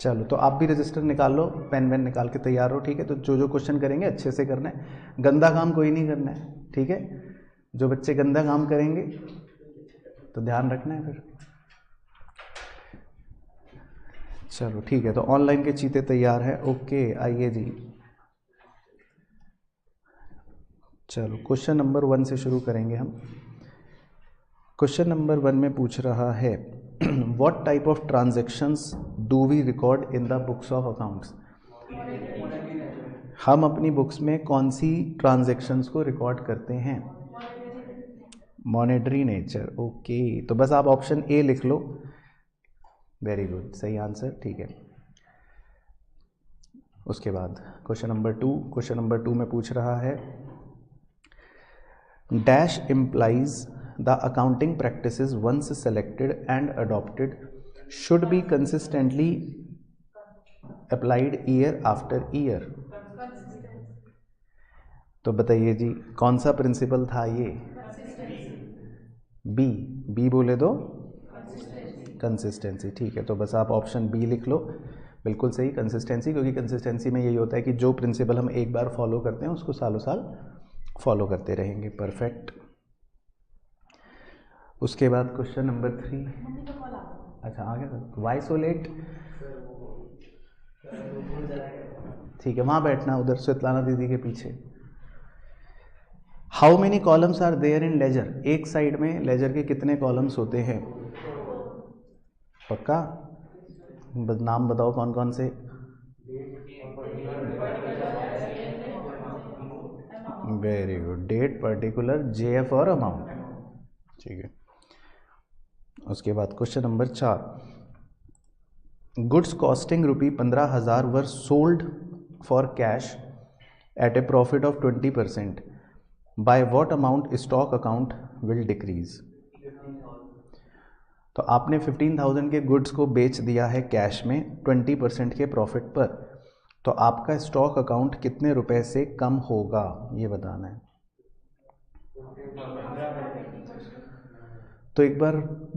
चलो तो आप भी रजिस्टर निकाल लो, पेन वेन निकाल के तैयार हो, ठीक है। तो जो जो क्वेश्चन करेंगे अच्छे से करना है, गंदा काम कोई नहीं करना है, ठीक है। जो बच्चे गंदा काम करेंगे तो ध्यान रखना है फिर। चलो ठीक है, तो ऑनलाइन के चीते तैयार हैं, ओके आइए जी। चलो क्वेश्चन नंबर 1 से शुरू करेंगे हम। क्वेश्चन नंबर 1 में पूछ रहा है what type of transactions do we record in the books of accounts. हम अपनी बुक्स में कौन सी ट्रांजैक्शंस को रिकॉर्ड करते हैं? Monetary nature, okay. तो बस आप ऑप्शन ए लिख लो, वेरी गुड, सही आंसर, ठीक है। उसके बाद क्वेश्चन नंबर 2, क्वेश्चन नंबर 2 में पूछ रहा है dash implies the accounting practices once selected and adopted should be consistently applied year after year। तो बताइए जी कौन सा प्रिंसिपल था ये? बी, बी बोले तो कंसिस्टेंसी, ठीक है। तो बस आप ऑप्शन बी लिख लो, बिल्कुल सही, कंसिस्टेंसी, क्योंकि कंसिस्टेंसी में यही होता है कि जो प्रिंसिपल हम एक बार फॉलो करते हैं उसको सालों साल फॉलो करते रहेंगे, परफेक्ट। उसके बाद क्वेश्चन नंबर 3, अच्छा आ गया, वाई सो लेट, ठीक है, वहाँ बैठना उधर स्वेतलाना दीदी के पीछे। How many columns are there in ledger, एक साइड में लेजर के कितने कॉलम्स होते हैं? पक्का? नाम बताओ कौन कौन से। Very good, date, particular, JF और अमाउंट, ठीक है। उसके बाद question number 4, goods costing ₹15,000 were sold for cash at a profit of 20%, by what amount stock account will decrease. तो आपने 15,000 के गुड्स को बेच दिया है कैश में 20% के प्रॉफिट पर, तो आपका स्टॉक अकाउंट कितने रुपए से कम होगा ये बताना है। तो एक बार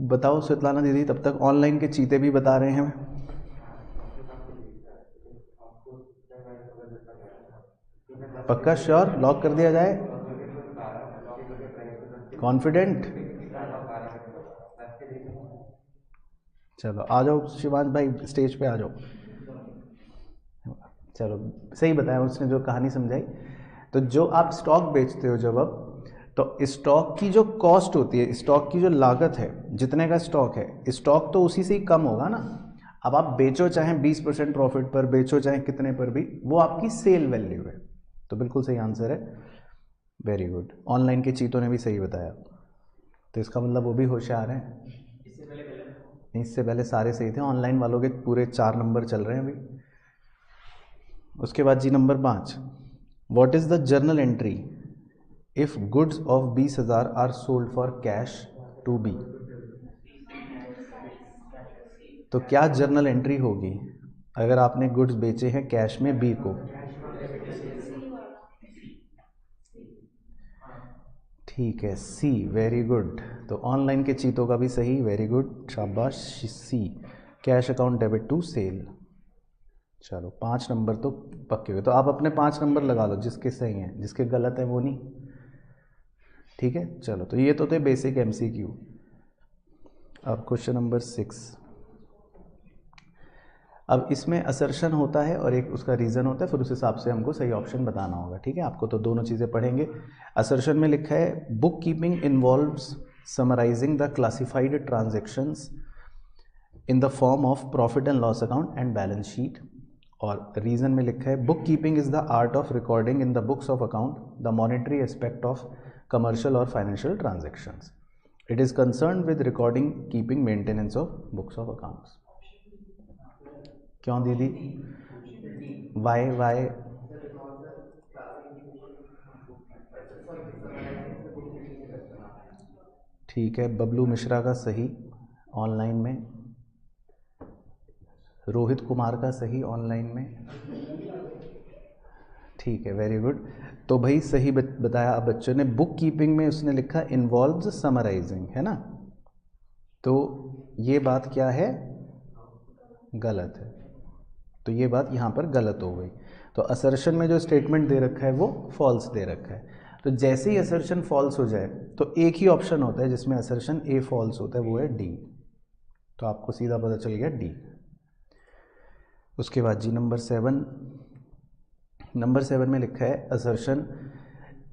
बताओ स्वेतलाना दीदी, तब तक ऑनलाइन के चीते भी बता रहे हैं। पक्का श्योर, लॉक कर दिया जाए? कॉन्फिडेंट? चलो आ जाओ शिवांश भाई, स्टेज पे आ जाओ। चलो सही बताया उसने जो कहानी समझाई। तो जो आप स्टॉक बेचते हो जब अब, तो स्टॉक की जो कॉस्ट होती है, स्टॉक की जो लागत है, जितने का स्टॉक है, स्टॉक तो उसी से ही कम होगा ना। अब आप बेचो चाहे 20% प्रॉफिट पर बेचो चाहे कितने पर भी, वो आपकी सेल वैल्यू है। तो बिल्कुल सही आंसर है, वेरी गुड। ऑनलाइन के चीतों ने भी सही बताया, तो इसका मतलब वो भी होशियार हैं। इससे पहले सारे सही थे, ऑनलाइन वालों के पूरे 4 नंबर चल रहे हैं अभी। उसके बाद जी number 5, what is the journal entry if goods of 20,000 are sold for cash to B. तो क्या जर्नल एंट्री होगी अगर आपने गुड्स बेचे हैं कैश में बी को? ठीक है, सी, वेरी गुड। तो ऑनलाइन के चीतों का भी सही, वेरी गुड, शाबाश, C, cash account debit to sale. चलो 5 नंबर तो पक्के हुए। तो आप अपने 5 नंबर लगा लो, जिसके सही हैं, जिसके गलत है वो नहीं, ठीक है। चलो तो ये तो थे बेसिक एमसीक्यू। अब क्वेश्चन नंबर 6, अब इसमें असर्शन होता है और एक उसका रीज़न होता है, फिर उस हिसाब से हमको सही ऑप्शन बताना होगा, ठीक है। आपको तो दोनों चीज़ें पढ़ेंगे। असर्शन में लिखा है bookkeeping involves summarising the classified transactions in the form of profit and loss account and balance sheet. और रीज़न में लिखा है bookkeeping is the art of recording in the books of account the monetary aspect of commercial और financial transactions. It is concern with recording, keeping, maintenance of books of accounts. क्यों दीदी? Why why? ठीक है, बबलू मिश्रा का सही online में, रोहित कुमार का सही ऑनलाइन में, ठीक है, वेरी गुड। तो भाई सही बताया आप बच्चों ने। बुक कीपिंग में उसने लिखा इन्वॉल्व्स समराइजिंग, है ना, तो ये बात क्या है? गलत है। तो ये बात यहाँ पर गलत हो गई। तो असर्शन में जो स्टेटमेंट दे रखा है वो फॉल्स दे रखा है। तो जैसे ही असर्शन फॉल्स हो जाए तो एक ही ऑप्शन होता है जिसमें असर्शन ए फॉल्स होता है, वो है डी। तो आपको सीधा पता चल गया डी। उसके बाद जी नंबर 7 में लिखा है assertion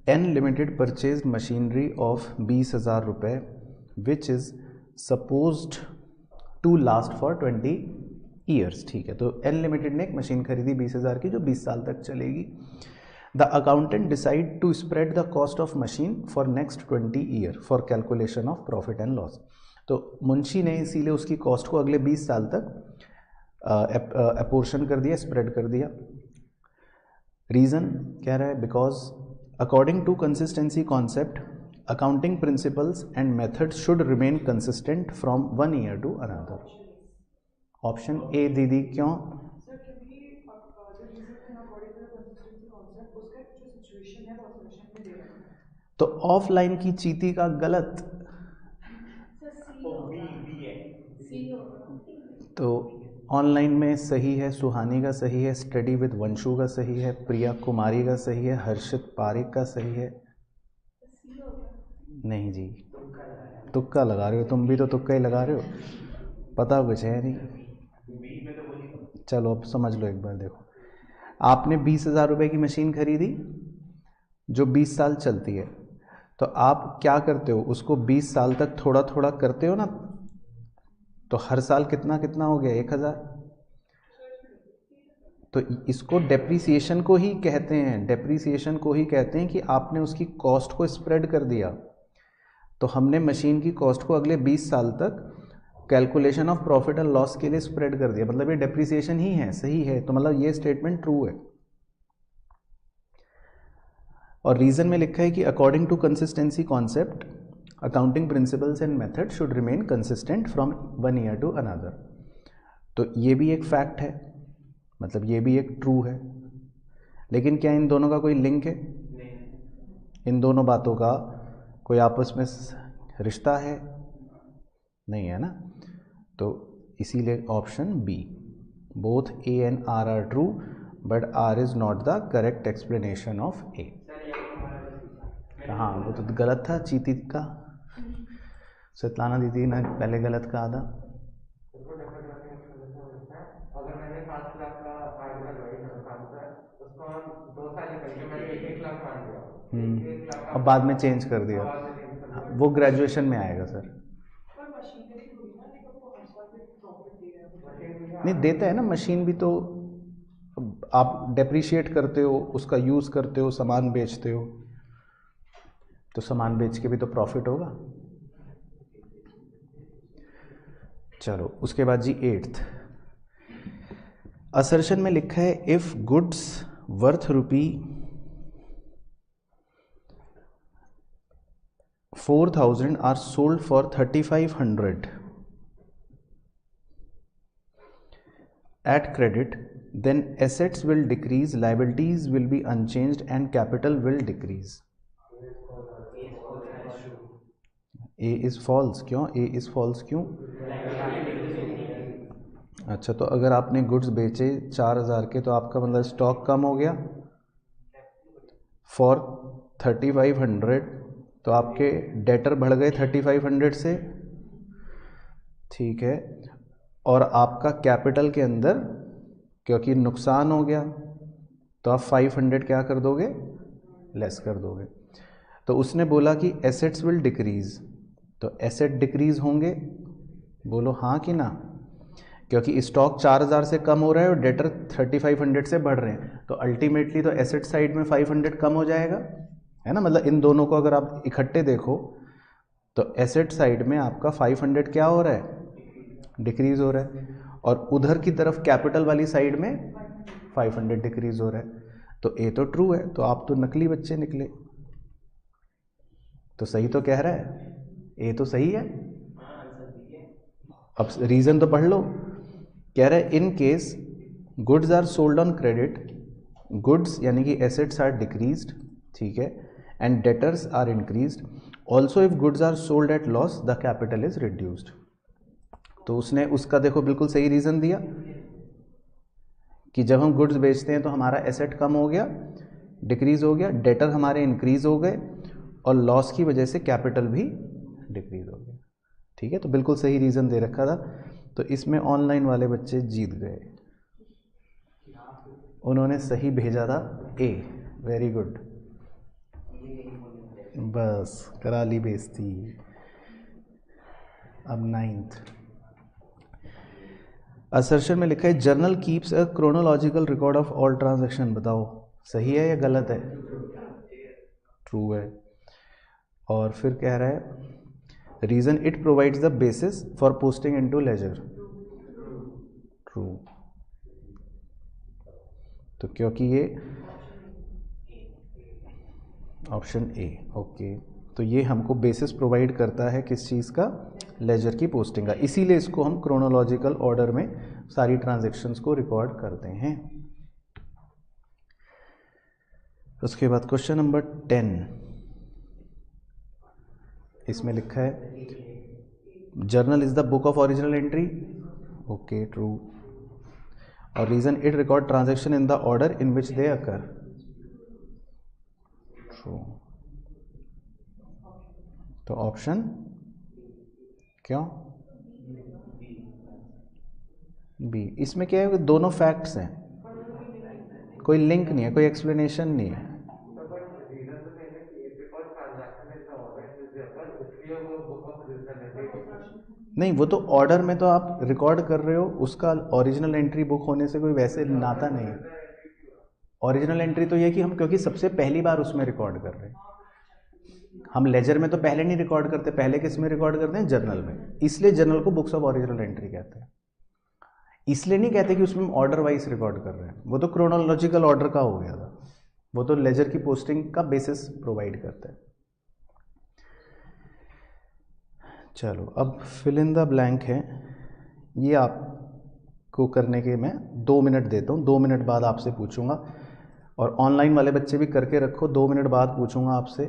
N limited purchase machinery of 20,000 रुपये which is supposed to last for 20 years. ठीक है, तो एन लिमिटेड ने एक मशीन खरीदी 20,000 की जो 20 साल तक चलेगी। The accountant decide to spread the cost of machine for next 20 year for calculation of profit and loss. तो मुंशी ने इसीलिए उसकी कॉस्ट को अगले 20 साल तक अपोर्शन कर दिया, स्प्रेड कर दिया। रीज़न कह रहा है because according to consistency concept accounting principles and methods should remain consistent from one year to another. Option A दीदी क्यों? तो ऑफलाइन की चीटी का गलत, तो ऑनलाइन में सही है, सुहानी का सही है, स्टडी विद वंशु का सही है, प्रिया कुमारी का सही है, हर्षित पारिक का सही है। नहीं जी, तुक्का लगा रहे हो तुम भी, तो तुक्का ही लगा रहे हो, पता कुछ है नहीं। चलो अब समझ लो एक बार। देखो, आपने 20,000 रुपये की मशीन खरीदी जो 20 साल चलती है, तो आप क्या करते हो, उसको 20 साल तक थोड़ा थोड़ा करते हो ना, तो हर साल कितना कितना हो गया, 1,000। तो इसको डेप्रीसिएशन को ही कहते हैं, डेप्रीसिएशन को ही कहते हैं कि आपने उसकी कॉस्ट को स्प्रेड कर दिया। तो हमने मशीन की कॉस्ट को अगले 20 साल तक calculation of profit and loss के लिए स्प्रेड कर दिया, मतलब ये डेप्रीसिएशन ही है, सही है। तो मतलब ये स्टेटमेंट ट्रू है। और रीजन में लिखा है कि according to consistency concept accounting principles and method should remain consistent from one year to another. तो ये भी एक फैक्ट है, मतलब ये भी एक ट्रू है। लेकिन क्या इन दोनों का कोई लिंक है? इन दोनों बातों का कोई आपस में रिश्ता है? नहीं है ना। तो इसीलिए option B, both A and R R true but R is not the correct explanation of A. हाँ, वो तो गलत था चीती का, स्वेतलाना दीदी ने पहले गलत कहा था। अगर मैंने 7 लाख का आर्टिकल उसको 2 साल करके मैंने 1 लाख मान लिया, और बाद में चेंज कर दिया, वो ग्रेजुएशन में आएगा सर। नहीं देता है ना, मशीन भी तो आप डेप्रिशिएट करते हो, उसका यूज़ करते हो, सामान बेचते हो, तो सामान बेच के भी तो प्रॉफिट होगा। चलो उसके बाद जी 8th असर्शन में लिखा है if goods worth ₹4,000 are sold for 3,500 at credit, then assets will decrease, liabilities will be unchanged and capital will decrease. A is false। क्यों A is false? क्यों? अच्छा, तो अगर आपने गुड्स बेचे 4,000 के, तो आपका मतलब स्टॉक कम हो गया फॉर 3,500, तो आपके डेटर बढ़ गए 3,500 से, ठीक है। और आपका कैपिटल के अंदर क्योंकि नुकसान हो गया, तो आप 500 क्या कर दोगे, लेस कर दोगे। तो उसने बोला कि एसेट्स विल डिक्रीज, तो एसेट डिक्रीज होंगे, बोलो हाँ कि ना, क्योंकि स्टॉक 4,000 से कम हो रहा है और डेटर 3,500 से बढ़ रहे हैं, तो अल्टीमेटली तो एसेट साइड में 500 कम हो जाएगा, है ना। मतलब इन दोनों को अगर आप इकट्ठे देखो तो एसेट साइड में आपका 500 क्या हो रहा है, डिक्रीज हो रहा है, और उधर की तरफ कैपिटल वाली साइड में 500 डिक्रीज हो रहा है। तो ए तो ट्रू है, तो आप तो नकली बच्चे निकले। तो सही तो कह रहा है, ए तो सही है। अब रीजन तो पढ़ लो। कह रहा है in case goods are sold on credit, goods यानी कि एसेट्स आर डिक्रीज्ड, ठीक है, and debtors are increased, also if goods are sold at loss the capital is reduced. तो उसने उसका देखो बिल्कुल सही रीज़न दिया कि जब हम गुड्स बेचते हैं तो हमारा एसेट कम हो गया, डिक्रीज़ हो गया, डेटर हमारे इंक्रीज़ हो गए और लॉस की वजह से कैपिटल भी डिक्रीज़ हो गया। ठीक है, तो बिल्कुल सही रीज़न दे रखा था। तो इसमें ऑनलाइन वाले बच्चे जीत गए, उन्होंने सही भेजा था ए। वेरी गुड, बस करा ली बेइज्जती। अब 9th असर्शन में लिखा है journal keeps a chronological record of all transaction. बताओ सही है या गलत है? ट्रू है। और फिर कह रहा है reason it provides the basis for posting into ledger. True. तो क्योंकि ये ऑप्शन ए, ओके, तो ये हमको बेसिस प्रोवाइड करता है किस चीज़ का? लेजर की पोस्टिंग का, इसीलिए इसको हम क्रोनोलॉजिकल ऑर्डर में सारी ट्रांजैक्शंस को रिकॉर्ड करते हैं। उसके बाद क्वेश्चन नंबर 10, इसमें लिखा है journal is the book of original entry. Okay, true. और reason it record transaction in the order in which they occur. True. तो ऑप्शन क्यों? बी। इसमें क्या है कि दोनों फैक्ट्स हैं, कोई लिंक नहीं है, कोई एक्सप्लेनेशन नहीं है। नहीं, वो तो ऑर्डर में तो आप रिकॉर्ड कर रहे हो, उसका ओरिजिनल एंट्री बुक होने से कोई वैसे नाता नहीं है। ओरिजिनल एंट्री तो ये कि हम क्योंकि सबसे पहली बार उसमें रिकॉर्ड कर रहे हैं, हम लेजर में तो पहले नहीं रिकॉर्ड करते, पहले किस में रिकॉर्ड करते हैं? जर्नल में। इसलिए जर्नल को बुक्स ऑफ ओरिजिनल एंट्री कहते हैं। इसलिए नहीं कहते कि उसमें ऑर्डर वाइज रिकॉर्ड कर रहे हैं, वो तो क्रोनोलॉजिकल ऑर्डर का हो गया था, वो तो लेजर की पोस्टिंग का बेसिस प्रोवाइड करता है। चलो अब फिल इन द ब्लैंक है, ये आपको करने के मैं 2 मिनट देता हूँ, 2 मिनट बाद आपसे पूछूंगा। और ऑनलाइन वाले बच्चे भी करके रखो, 2 मिनट बाद पूछूंगा आपसे,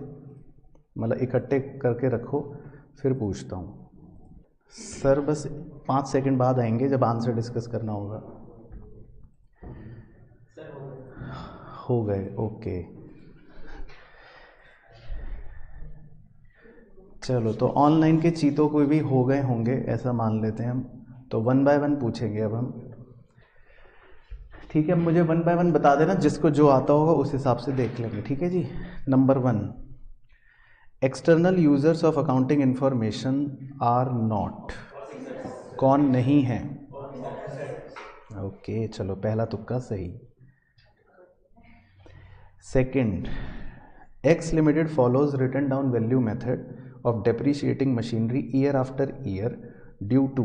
मतलब इकट्ठे करके रखो, फिर पूछता हूँ। सर बस 5 सेकंड बाद आएंगे जब आंसर डिस्कस करना होगा। हो गए, ओके। चलो तो ऑनलाइन के चीतों को भी हो गए होंगे ऐसा मान लेते हैं हम, तो 1 बाय 1 पूछेंगे अब हम। ठीक है, मुझे 1 बाय 1 बता देना, जिसको जो आता होगा उस हिसाब से देख लेंगे। ठीक है जी। Number 1, external users of accounting information are not. कौन नहीं है? ओके, चलो पहला तुक्का सही। Second, X limited follows written down value method of depreciating machinery year after year due to.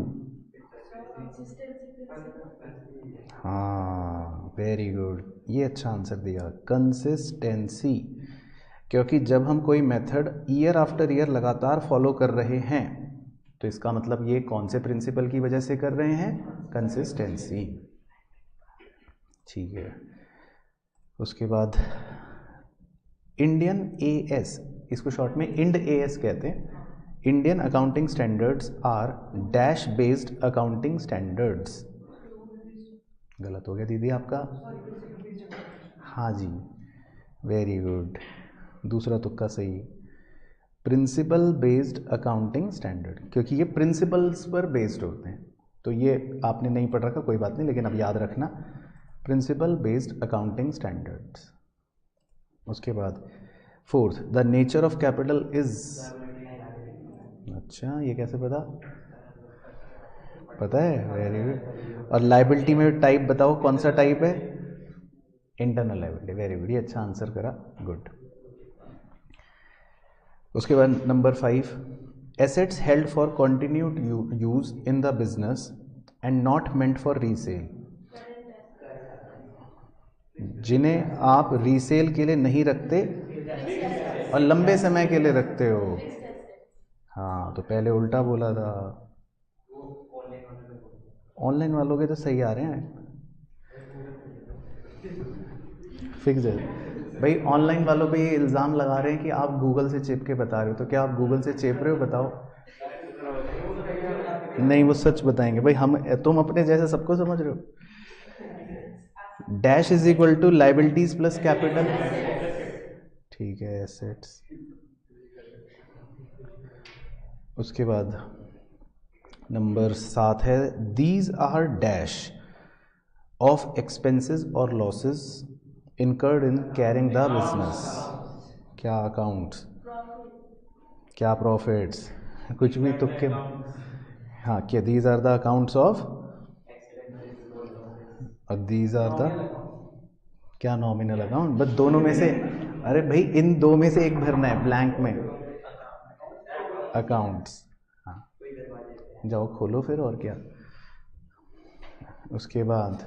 हाँ, वेरी गुड, ये अच्छा आंसर दिया, कंसिस्टेंसी। क्योंकि जब हम कोई मेथड ईयर आफ्टर ईयर लगातार फॉलो कर रहे हैं तो इसका मतलब ये कौन से प्रिंसिपल की वजह से कर रहे हैं? कंसिस्टेंसी। ठीक है। उसके बाद इंडियन एएस, इसको शॉर्ट में इंड एएस कहते हैं। Indian accounting standards are dash based accounting standards. गलत हो गया दीदी आपका। हाँ जी, वेरी गुड, दूसरा तुक्का सही। प्रिंसिपल बेस्ड अकाउंटिंग स्टैंडर्ड, क्योंकि ये प्रिंसिपल्स पर बेस्ड होते हैं, तो ये आपने नहीं पढ़ रखा, कोई बात नहीं, लेकिन अब याद रखना, प्रिंसिपल बेस्ड अकाउंटिंग स्टैंडर्ड्स। उसके बाद fourth, the nature of capital is. अच्छा, ये कैसे पता है? Very good. और लाइबिलिटी में टाइप बताओ, कौन सा टाइप है? Internal liability. वेरी गुड, ये अच्छा आंसर करा, गुड। उसके बाद number 5, assets held for continued use in the business and not meant for resale. जिन्हें आप रीसेल के लिए नहीं रखते और लंबे समय के लिए रखते हो। हाँ, तो पहले उल्टा बोला था। ऑनलाइन वालों के तो सही आ रहे हैं, फिक्स है भाई। ऑनलाइन वालों पे ये इल्ज़ाम लगा रहे हैं कि आप गूगल से चेप के बता रहे हो, तो क्या आप गूगल से चेप रहे हो? बताओ। नहीं, वो सच बताएंगे भाई, हम तुम अपने जैसे सबको समझ रहे हो। Dash is equal to liabilities plus capital, ठीक है, एसेट्स। उसके बाद नंबर 7 है, these are dash of expenses और losses incurred in carrying the business. क्या अकाउंट्स, क्या प्रॉफिट्स, कुछ भी तुक्के। हाँ, क्या these are the accounts of, और दीज आर द क्या नॉमिनल अकाउंट, बस दोनों में से, अरे भाई इन दो में से एक भरना है ब्लैंक में, अकाउंट्स। हाँ, जाओ खोलो फिर, और क्या। उसके बाद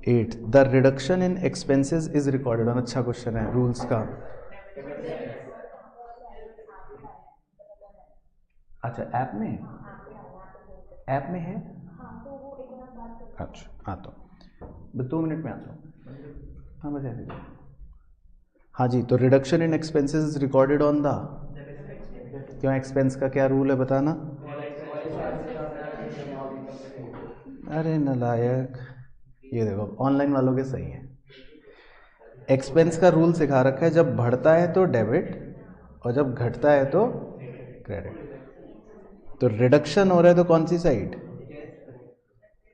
8, the reduction in expenses is recorded on, अच्छा क्वेश्चन है रूल्स का। अच्छा, ऐप में, ऐप में है, अच्छा आता हूँ, बस 2 मिनट में आता हूँ। हाँ बस ऐसे। हाँ जी, तो reduction in expenses is recorded on the, क्यों, एक्सपेंस का क्या रूल है बताना। अरे नालायक, ये देखो ऑनलाइन वालों के सही है। एक्सपेंस का रूल सिखा रखा है, जब बढ़ता है तो डेबिट और जब घटता है तो क्रेडिट। तो रिडक्शन हो रहा है तो कौन सी साइड,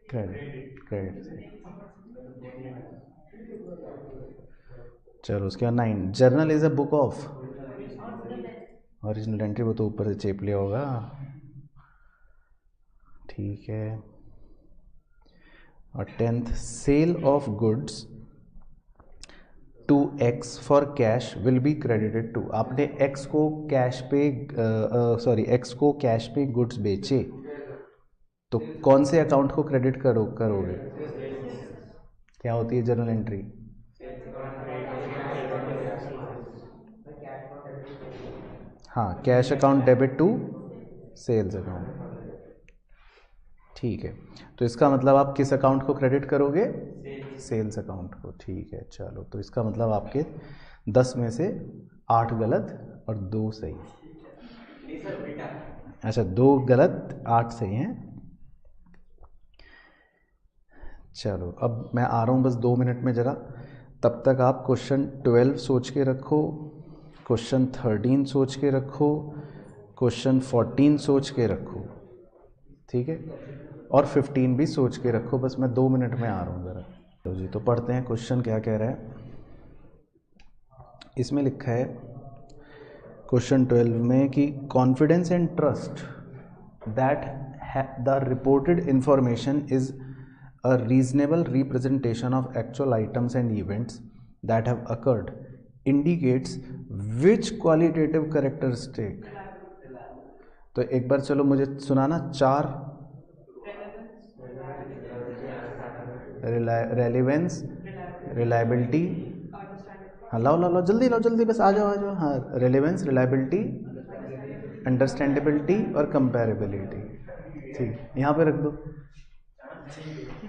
क्रेडिट, क्रेडिट साइड। चलो उसके बाद 9, journal is a book of, original entry, वो तो ऊपर से चेप लिया होगा, ठीक है। और 10th, sale of goods to X for cash will be credited to, आपने एक्स को कैश पे, सॉरी एक्स को कैश पे गुड्स बेचे, तो कौन से अकाउंट को क्रेडिट करोगे, क्या होती है जर्नल एंट्री, हाँ, cash account debit to sales account, ठीक है। तो इसका मतलब आप किस अकाउंट को क्रेडिट करोगे, सेल्स अकाउंट को, ठीक है। चलो, तो इसका मतलब आपके 10 में से 8 गलत और 2 सही। अच्छा, 2 गलत 8 सही हैं। चलो अब मैं आ रहा हूँ बस 2 मिनट में ज़रा, तब तक आप क्वेश्चन 12 सोच के रखो, क्वेश्चन 13 सोच के रखो, क्वेश्चन 14 सोच के रखो, ठीक है, और 15 भी सोच के रखो। बस मैं 2 मिनट में आ रहा हूँ ज़रा। तो जी, तो पढ़ते हैं क्वेश्चन क्या कह रहा है। इसमें लिखा है क्वेश्चन 12 में कि confidence and trust that the reported information is a reasonable representation of actual items and events that have occurred indicates which qualitative characteristic। तो एक बार चलो मुझे सुनाना 4, रेलिवेंस, रिलायबिलिटी, हाँ लाओ लाओ लाओ, जल्दी लाओ, जल्दी, बस आ जाओ आ जाओ। हाँ, रेलिवेंस, रिलायबिलिटी, अंडरस्टैंडेबिलिटी और कंपेरेबिलिटी, ठीक, यहाँ पे रख दो।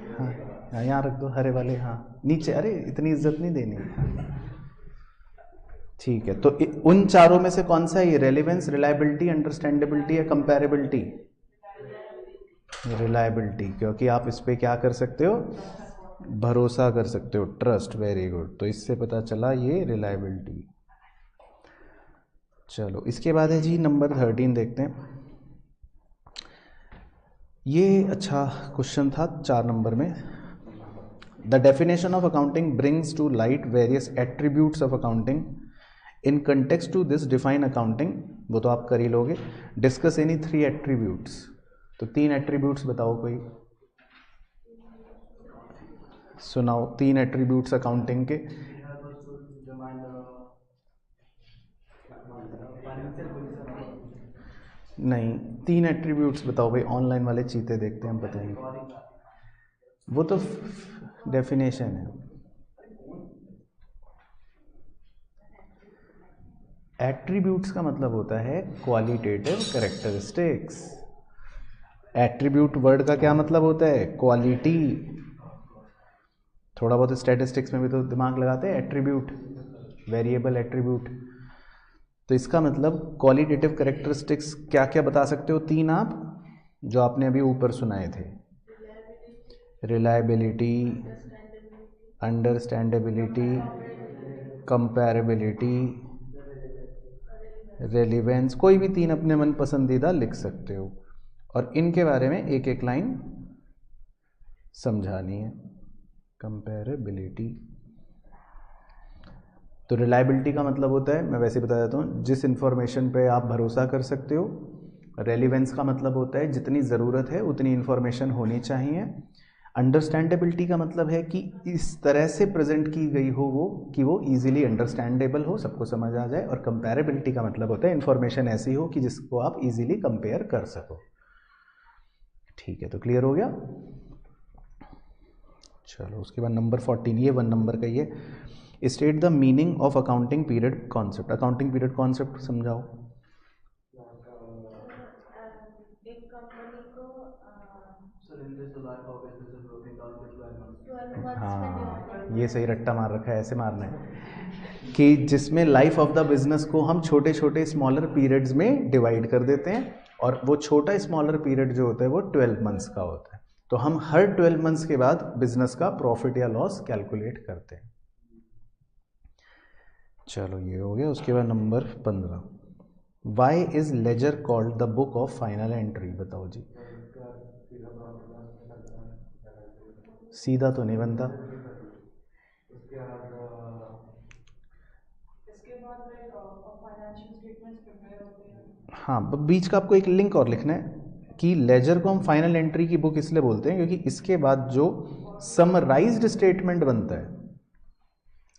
हाँ, यहाँ रख दो हरे वाले, हाँ नीचे, अरे इतनी इज्जत नहीं देनी, ठीक है। तो उन चारों में से कौन सा है ये, रेलिवेंस, रिलायबिलिटी, अंडरस्टैंडेबिलिटी या कंपैरेबिलिटी, रिलायबिलिटी, क्योंकि आप इस पे क्या कर सकते हो, भरोसा कर सकते हो, ट्रस्ट, वेरी गुड। तो इससे पता चला ये रिलायबिलिटी। चलो इसके बाद है जी नंबर 13, देखते हैं। ये अच्छा क्वेश्चन था 4 नंबर में। The definition of accounting brings to light various attributes of accounting in context to this define accounting, वो तो आप कर ही लोगे। डिस्कस एनी 3 एट्रीब्यूट्स, तो 3 एट्रीब्यूट्स बताओ, कोई सुनाओ 3 एट्रीब्यूट्स अकाउंटिंग के। नहीं, 3 एट्रीब्यूट्स बताओ भाई, ऑनलाइन वाले चीते देखते हैं, हम बताएंगे, वो तो डेफिनेशन है। एट्रीब्यूट्स का मतलब होता है क्वालिटेटिव कैरेक्टरिस्टिक्स। एट्रीब्यूट वर्ड का क्या मतलब होता है, क्वालिटी। थोड़ा बहुत स्टैटिस्टिक्स में भी तो दिमाग लगाते हैं, एट्रीब्यूट, वेरिएबल एट्रीब्यूट। तो इसका मतलब क्वालिटेटिव कैरेक्टरिस्टिक्स क्या क्या बता सकते हो, 3 आप, जो आपने अभी ऊपर सुनाए थे। रिलायबिलिटी, अंडरस्टैंडेबिलिटी, कंपैरेबिलिटी, रेलिवेंस, कोई भी 3 अपने मन पसंदीदा लिख सकते हो और इनके बारे में एक एक लाइन समझानी है। कंपैरेबिलिटी, तो रिलायबिलिटी का मतलब होता है, मैं वैसे बता देता हूँ, जिस इन्फॉर्मेशन पे आप भरोसा कर सकते हो। रेलिवेंस का मतलब होता है जितनी ज़रूरत है उतनी इन्फॉर्मेशन होनी चाहिए। अंडरस्टैंडेबिलिटी का मतलब है कि इस तरह से प्रेजेंट की गई हो वो कि वो इजीली अंडरस्टैंडेबल हो, सबको समझ आ जाए। और कंपैरेबिलिटी का मतलब होता है इन्फॉर्मेशन ऐसी हो कि जिसको आप इजीली कंपेयर कर सको। ठीक है, तो क्लियर हो गया। चलो उसके बाद नंबर 14, ये 1 नंबर का, ये state the meaning of accounting period concept. Accounting period concept समझाओ। एक कंपनी को हाँ, ये सही रट्टा मार रखा है, ऐसे मारना है कि जिसमें लाइफ ऑफ द बिजनेस को हम छोटे छोटे स्मॉलर पीरियड्स में डिवाइड कर देते हैं और वो छोटा स्मॉलर पीरियड जो होता है वो 12 मंथ्स का होता है। तो हम हर 12 मंथ्स के बाद बिजनेस का प्रॉफिट या लॉस कैलकुलेट करते हैं। चलो ये हो गया। उसके बाद number 15, why is ledger called the book of final entry. बताओ जी। सीधा तो नहीं बनता। हाँ, बीच का आपको एक लिंक और लिखना है कि लेजर को हम फाइनल एंट्री की बुक इसलिए बोलते हैं क्योंकि इसके बाद जो समराइज्ड स्टेटमेंट बनता है,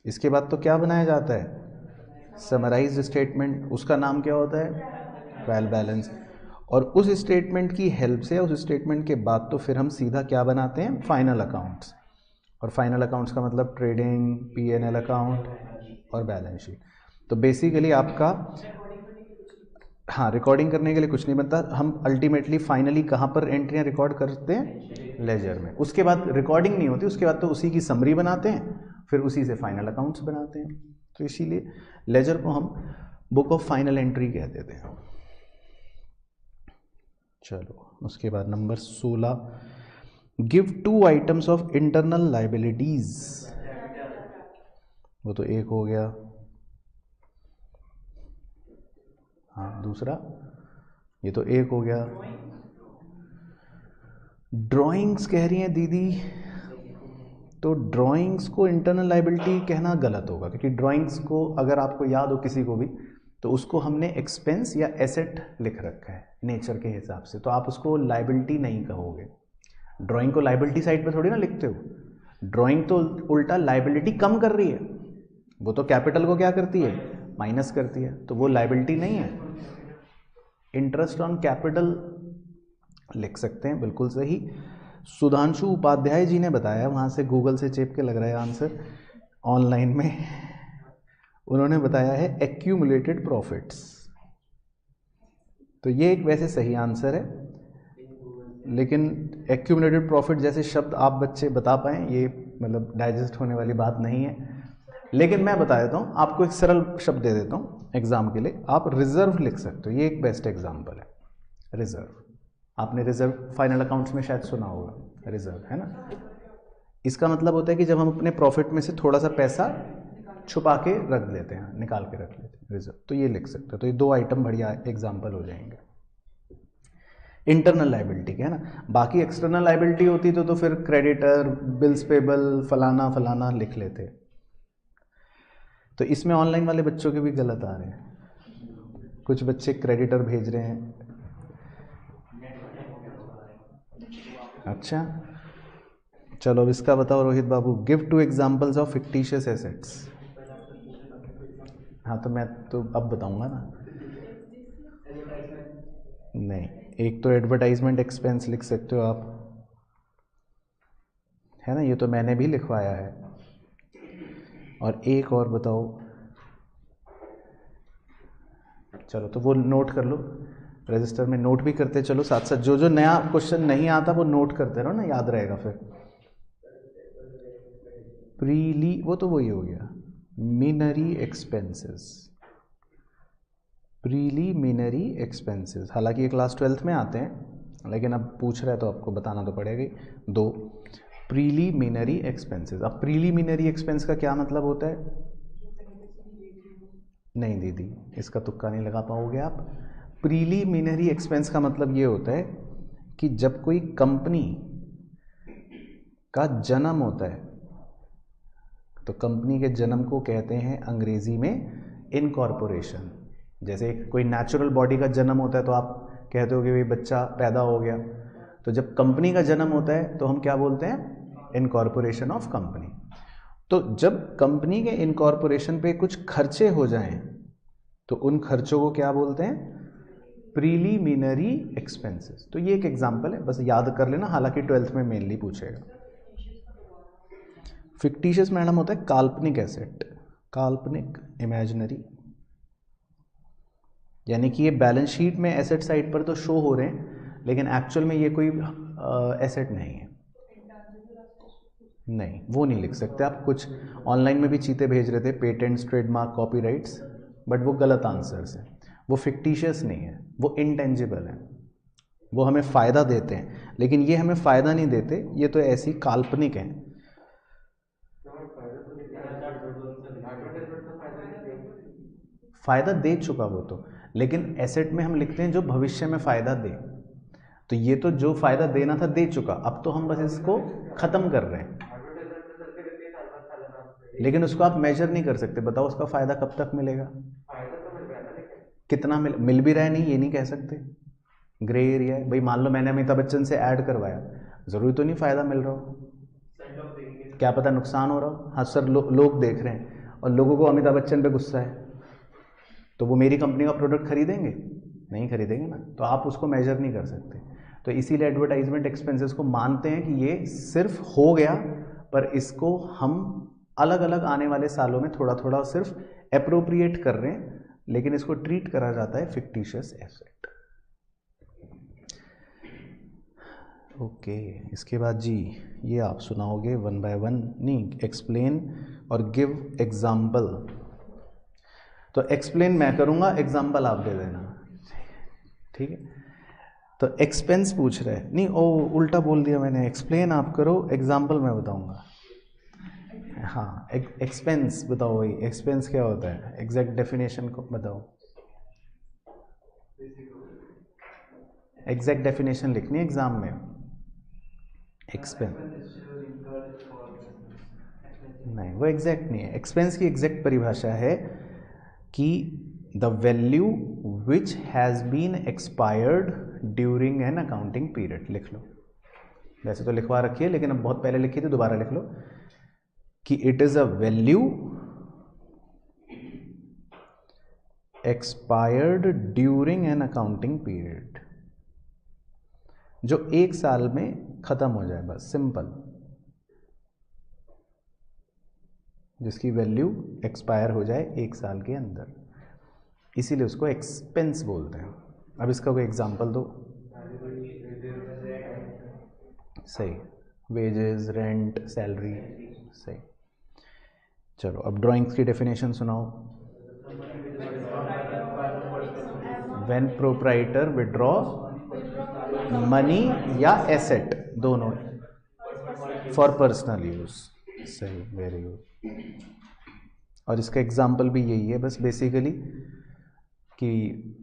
इसके बाद तो क्या बनाया जाता है, समराइज्ड स्टेटमेंट। उसका नाम क्या होता है, ट्रायल बैलेंस। और उस स्टेटमेंट की हेल्प से, उस स्टेटमेंट के बाद तो फिर हम सीधा क्या बनाते हैं, फाइनल अकाउंट्स। और फाइनल अकाउंट्स का मतलब ट्रेडिंग, P&L अकाउंट और बैलेंस शीट। तो बेसिकली आपका, हाँ, रिकॉर्डिंग करने के लिए कुछ नहीं बनता। हम अल्टीमेटली फाइनली कहाँ पर एंट्रियाँ रिकॉर्ड करते हैं, लेजर में। उसके बाद रिकॉर्डिंग नहीं होती, उसके बाद तो उसी की समरी बनाते हैं, फिर उसी से फाइनल अकाउंट्स बनाते हैं। तो इसीलिए लेजर को हम बुक ऑफ फाइनल एंट्री कह देते हैं। चलो उसके बाद number 16, give 2 items of internal liabilities. वो तो एक हो गया। हाँ, दूसरा, ये तो एक हो गया। ड्राइंग्स कह रही हैं दीदी, तो ड्राइंग्स को इंटरनल लाइबिलिटी कहना गलत होगा क्योंकि ड्राइंग्स को अगर आपको याद हो किसी को भी, तो उसको हमने एक्सपेंस या एसेट लिख रखा है नेचर के हिसाब से, तो आप उसको लाइबिलिटी नहीं कहोगे। ड्राइंग को लाइबिलिटी साइड पे थोड़ी ना लिखते हो, ड्राइंग तो उल्टा लाइबिलिटी कम कर रही है, वो तो कैपिटल को क्या करती है, माइनस करती है, तो वो लाइबिलिटी नहीं है। इंटरेस्ट ऑन कैपिटल लिख सकते हैं, बिल्कुल सही। सुधांशु उपाध्याय जी ने बताया, वहाँ से गूगल से चेप के लग रहा है आंसर ऑनलाइन में। उन्होंने बताया है एक्यूमुलेटेड प्रॉफिट्स। तो ये एक वैसे सही आंसर है, लेकिन एक्यूमुलेटेड प्रॉफिट जैसे शब्द आप बच्चे बता पाएँ ये मतलब डाइजेस्ट होने वाली बात नहीं है। लेकिन मैं बता देता हूँ आपको, एक सरल शब्द दे देता हूँ एग्जाम के लिए, आप रिजर्व लिख सकते हो। ये एक बेस्ट एग्जाम्पल है, रिजर्व। आपने रिजर्व फाइनल अकाउंट्स में शायद सुना होगा, रिजर्व है ना। इसका मतलब होता है कि जब हम अपने प्रॉफिट में से थोड़ा सा पैसा छुपा के रख लेते हैं, निकाल के रख लेते हैं, रिजर्व। तो ये लिख सकते हो। तो ये 2 आइटम बढ़िया एग्जाम्पल हो जाएंगे इंटरनल लाइबिलिटी के, है ना। बाकी एक्सटर्नल लाइबिलिटी होती तो फिर क्रेडिटर, बिल्स पेबल, फलाना फलाना लिख लेते। तो इसमें ऑनलाइन वाले बच्चों के भी गलत आ रहे हैं, कुछ बच्चे क्रेडिटर भेज रहे हैं। अच्छा, चलो अब इसका बताओ रोहित बाबू, give 2 examples of fictitious assets. हाँ, तो मैं तो अब बताऊंगा ना। नहीं, एक तो एडवर्टाइजमेंट एक्सपेंस लिख सकते हो आप, है ना, ये तो मैंने भी लिखवाया है। और एक और बताओ, चलो तो वो नोट कर लो, रजिस्टर में नोट भी करते चलो साथ साथ। जो जो नया क्वेश्चन नहीं आता वो नोट करते रहो ना, याद रहेगा फिर। प्रीली, वो तो वही हो गया, मिनरी एक्सपेंसेस, प्रीलिमिनरी एक्सपेंसेस। हालांकि ये क्लास 12th में आते हैं, लेकिन अब पूछ रहा है तो आपको बताना तो पड़ेगा ही। 2 प्रीलिमिनरी एक्सपेंसेस। अब प्रीलिमिनरी एक्सपेंस का क्या मतलब होता है? नहीं दीदी, इसका तुक्का नहीं लगा पाओगे आप। प्रीलिमिनरी एक्सपेंस का मतलब ये होता है कि जब कोई कंपनी का जन्म होता है, तो कंपनी के जन्म को कहते हैं अंग्रेजी में इनकॉर्पोरेशन। जैसे कोई नेचुरल बॉडी का जन्म होता है तो आप कहते हो कि भाई बच्चा पैदा हो गया, तो जब कंपनी का जन्म होता है तो हम क्या बोलते हैं? Incorporation of company. तो जब कंपनी के इनकॉर्पोरेशन पे कुछ खर्चे हो जाएं तो उन खर्चों को क्या बोलते हैं? Preliminary expenses. तो ये एक एग्जांपल है, बस याद कर लेना, हालांकि 12th में मेनली पूछेगा। फिक्टिशियस मैडम होता है काल्पनिक एसेट, काल्पनिक, इमेजिनरी, यानी कि ये बैलेंस शीट में एसेट साइड पर तो शो हो रहे हैं लेकिन एक्चुअल में ये कोई एसेट नहीं है। नहीं, वो नहीं लिख सकते आप। कुछ ऑनलाइन में भी चीते भेज रहे थे, पेटेंट्स, ट्रेडमार्क, कॉपीराइट्स, बट वो गलत आंसर्स हैं। वो फिक्टिशियस नहीं है, वो इंटेंजिबल है, वो हमें फ़ायदा देते हैं, लेकिन ये हमें फ़ायदा नहीं देते, ये तो ऐसी काल्पनिक हैं। फ़ायदा दे चुका वो तो, लेकिन एसेट में हम लिखते हैं जो भविष्य में फ़ायदा दे। तो ये तो जो फ़ायदा देना था दे चुका, अब तो हम बस इसको ख़त्म कर रहे हैं, लेकिन उसको आप मेजर नहीं कर सकते। बताओ उसका फ़ायदा कब तक मिलेगा? कितना मिल भी रहा है, नहीं ये नहीं कह सकते, ग्रे एरिया है। भाई मान लो मैंने अमिताभ बच्चन से ऐड करवाया, ज़रूरी तो नहीं फ़ायदा मिल रहा हो, क्या पता नुकसान हो रहा हो। हाँ सर, लोग देख रहे हैं और लोगों को अमिताभ बच्चन पे गुस्सा है, तो वो मेरी कंपनी का प्रोडक्ट खरीदेंगे? नहीं खरीदेंगे ना, तो आप उसको मेजर नहीं कर सकते। तो इसीलिए एडवर्टाइजमेंट एक्सपेंसेस को मानते हैं कि ये सिर्फ हो गया, पर इसको हम अलग अलग आने वाले सालों में थोड़ा थोड़ा सिर्फ अप्रोप्रिएट कर रहे हैं, लेकिन इसको ट्रीट करा जाता है फिक्टिशियस एसेट। ओके, इसके बाद जी ये आप सुनाओगे वन बाय वन, नहीं एक्सप्लेन और गिव एग्जाम्पल। तो एक्सप्लेन मैं करूँगा, एग्जाम्पल आप दे देना, ठीक है? तो एक्सपेंस पूछ रहे हैं, नहीं ओ उल्टा बोल दिया मैंने, एक्सप्लेन आप करो, एग्जाम्पल मैं बताऊँगा। हाँ, एक्सपेंस बताओ, वही एक्सपेंस क्या होता है, एग्जैक्ट डेफिनेशन को बताओ। एग्जैक्ट डेफिनेशन लिखनी है एग्जाम में। एक्सपेंस नहीं, वो एग्जैक्ट नहीं है। एक्सपेंस की एग्जैक्ट परिभाषा है कि the value which has been expired during an accounting period. लिख लो, वैसे तो लिखवा रखी है लेकिन अब बहुत पहले लिखी थी, दोबारा लिख लो कि it is a value expired during an accounting period, जो एक साल में ख़त्म हो जाए, बस सिंपल, जिसकी वैल्यू एक्सपायर हो जाए एक साल के अंदर, इसीलिए उसको एक्सपेंस बोलते हैं। अब इसका कोई एग्जांपल दो। सही, वेजेस, रेंट, सैलरी, सही। चलो अब ड्राइंग्स की डेफिनेशन सुनाओ। व्हेन प्रोप्राइटर विड्रॉ मनी या एसेट, दोनों, फॉर पर्सनल यूज। सही, वेरी गुड। और इसका एग्जाम्पल भी यही है, बस बेसिकली कि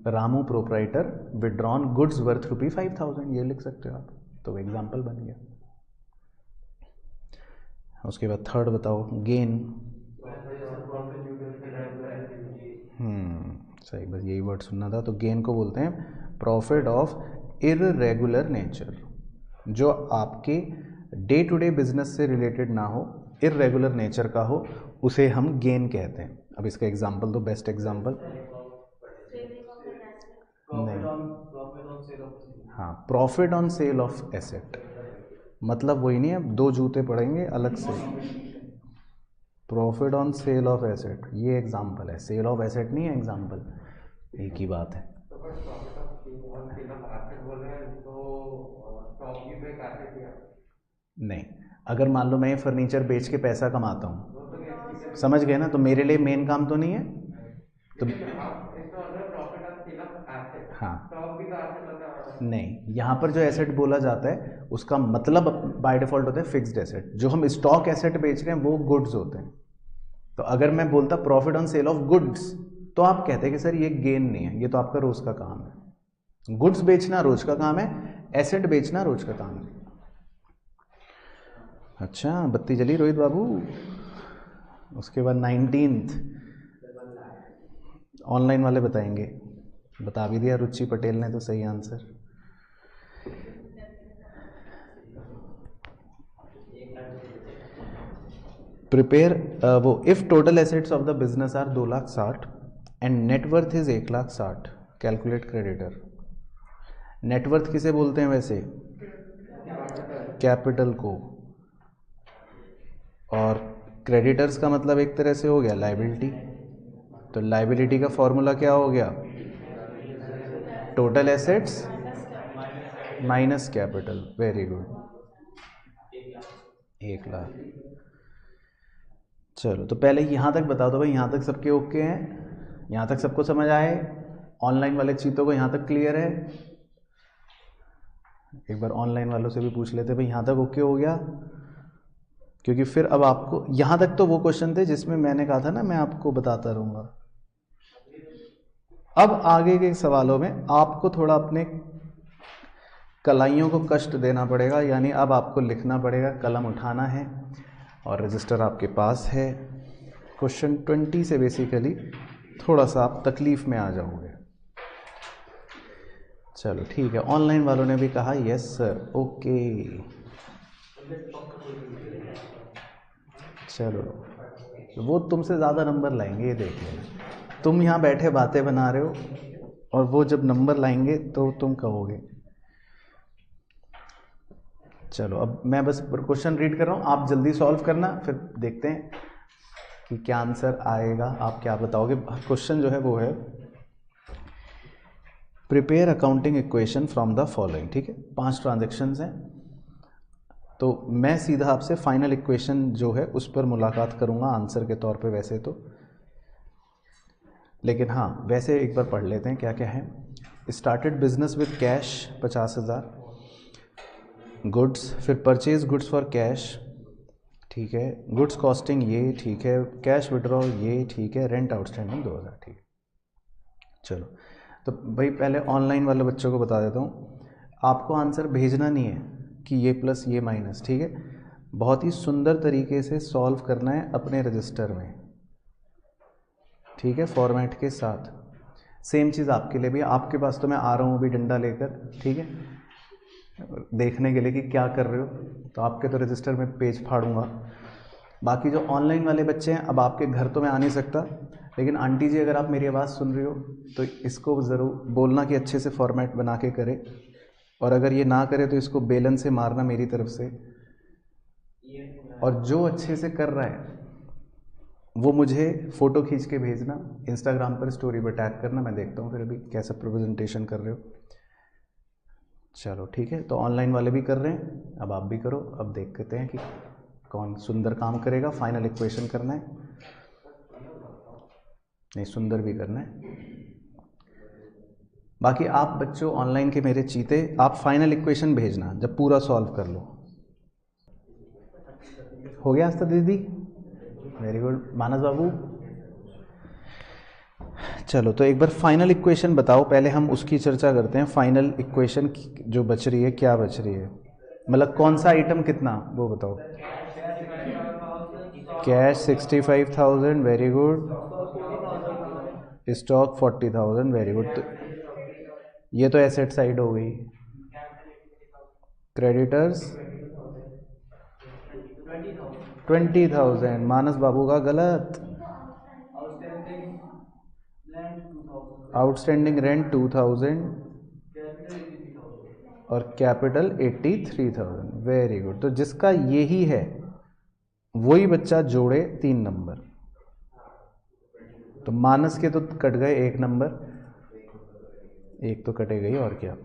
Ramu proprietor withdrawn goods worth ₹5,000, ये लिख सकते हो आप, तो एग्जाम्पल बन गया। उसके बाद थर्ड बताओ, गेन। सही, बस यही वर्ड सुनना था। तो गेन को बोलते हैं प्रॉफिट ऑफ इररेगुलर नेचर, जो आपके डे टू डे बिजनेस से रिलेटेड ना हो, इररेगुलर नेचर का हो, उसे हम गेन कहते हैं। अब इसका एग्जांपल दो, बेस्ट एग्जांपल। नहीं, हाँ, profit on sale of asset, मतलब वही नहीं है, दो जूते पड़ेंगे अलग से। Profit on sale of asset, ये एग्जांपल है, सेल ऑफ एसेट नहीं है एग्जांपल, एक ही बात है। नहीं, अगर मान लो मैं ये फर्नीचर बेच के पैसा कमाता हूँ, समझ गए ना, तो मेरे लिए मेन काम तो नहीं है, तो हाँ, नहीं, यहाँ पर जो एसेट बोला जाता है उसका मतलब बाय डिफॉल्ट होता है फिक्स्ड एसेट। जो हम स्टॉक एसेट बेच रहे हैं वो गुड्स होते हैं। तो अगर मैं बोलता profit on sale of goods, तो आप कहते हैं कि सर ये गेन नहीं है, ये तो आपका रोज का काम है। गुड्स बेचना रोज का काम है, एसेट बेचना रोज का काम है। अच्छा, बत्ती जली रोहित बाबू। उसके बाद 19th ऑनलाइन वाले बताएंगे। बता भी दिया रुचि पटेल ने तो सही आंसर। प्रिपेयर वो if total assets of the business are 2,60,000 and net worth is 1,60,000, calculate creditor. Net worth किसे बोलते हैं वैसे? कैपिटल को। और क्रेडिटर्स का मतलब एक तरह से हो गया लाइबिलिटी। तो लाइबिलिटी का फॉर्मूला क्या हो गया? Total assets minus capital. Very good, 1,00,000। चलो तो पहले यहाँ तक बता दो भाई, यहाँ तक सबके ओके हैं? यहाँ तक सबको समझ आए? ऑनलाइन वाले चीतों को यहाँ तक क्लियर है? एक बार ऑनलाइन वालों से भी पूछ लेते भाई, यहाँ तक ओके हो गया? क्योंकि फिर अब आपको यहाँ तक तो वो क्वेश्चन थे जिसमें मैंने कहा था ना मैं आपको बताता रहूँगा। अब आगे के सवालों में आपको थोड़ा अपने कलाइयों को कष्ट देना पड़ेगा, यानी अब आपको लिखना पड़ेगा, कलम उठाना है और रजिस्टर आपके पास है। क्वेश्चन 20 से बेसिकली थोड़ा सा आप तकलीफ में आ जाओगे। चलो ठीक है, ऑनलाइन वालों ने भी कहा यस सर, ओके। चलो वो तुमसे ज़्यादा नंबर लाएंगे, ये देख लेना। तुम यहाँ बैठे बातें बना रहे हो और वो जब नंबर लाएंगे तो तुम कहोगे। चलो अब मैं बस क्वेश्चन रीड कर रहा हूँ, आप जल्दी सॉल्व करना, फिर देखते हैं कि क्या आंसर आएगा, आप क्या बताओगे। क्वेश्चन जो है वो है prepare accounting equation from the following. ठीक है, 5 ट्रांजेक्शन्स हैं, तो मैं सीधा आपसे फाइनल इक्वेशन जो है उस पर मुलाकात करूँगा आंसर के तौर पे वैसे तो, लेकिन हाँ वैसे एक बार पढ़ लेते हैं क्या क्या है। Started business with cash 50,000, goods, फिर परचेज गुड्स फॉर कैश, ठीक है, गुड्स कॉस्टिंग ये ठीक है, कैश विड्रॉल ये ठीक है, रेंट आउटस्टैंडिंग 2,000, ठीक है। चलो तो भाई पहले ऑनलाइन वाले बच्चों को बता देता हूँ, आपको आंसर भेजना नहीं है कि ये प्लस ये माइनस, ठीक है, बहुत ही सुंदर तरीके से सॉल्व करना है अपने रजिस्टर में, ठीक है, फॉर्मेट के साथ। सेम चीज़ आपके लिए भी, आपके पास तो मैं आ रहा हूँ अभी डंडा लेकर, ठीक है, देखने के लिए कि क्या कर रहे हो, तो आपके तो रजिस्टर में पेज फाड़ूंगा। बाकी जो ऑनलाइन वाले बच्चे हैं, अब आपके घर तो मैं आ नहीं सकता, लेकिन आंटी जी अगर आप मेरी आवाज़ सुन रही हो तो इसको ज़रूर बोलना कि अच्छे से फॉर्मेट बना के करे, और अगर ये ना करे तो इसको बेलन से मारना मेरी तरफ से। और जो अच्छे से कर रहा है वो मुझे फ़ोटो खींच के भेजना, इंस्टाग्राम पर स्टोरी पर टैग करना, मैं देखता हूँ फिर अभी कैसा प्रेजेंटेशन कर रहे हो। चलो ठीक है, तो ऑनलाइन वाले भी कर रहे हैं, अब आप भी करो। अब देखते हैं कि कौन सुंदर काम करेगा। फाइनल इक्वेशन करना है, नहीं सुंदर भी करना है। बाकी आप बच्चों ऑनलाइन के मेरे चीते, आप फाइनल इक्वेशन भेजना जब पूरा सॉल्व कर लो। हो गया आस्था दीदी? Very good. मानस बाबू, चलो तो एक बार फाइनल इक्वेशन बताओ, पहले हम उसकी चर्चा करते हैं। फाइनल इक्वेशन जो बच रही है, क्या बच रही है, मतलब कौन सा आइटम कितना, वो बताओ। Cash 65,000, very good. Stock 40,000, very good. तो ये तो एसेट साइड हो गई। क्रेडिटर्स 20,000, मानस बाबू का गलत। आउटस्टैंडिंग रेंट 2,000 और कैपिटल 83,000, वेरी गुड। तो जिसका यही है वही बच्चा जोड़े 3 नंबर। तो मानस के तो कट गए 1 नंबर, एक तो कटे गई, और क्या,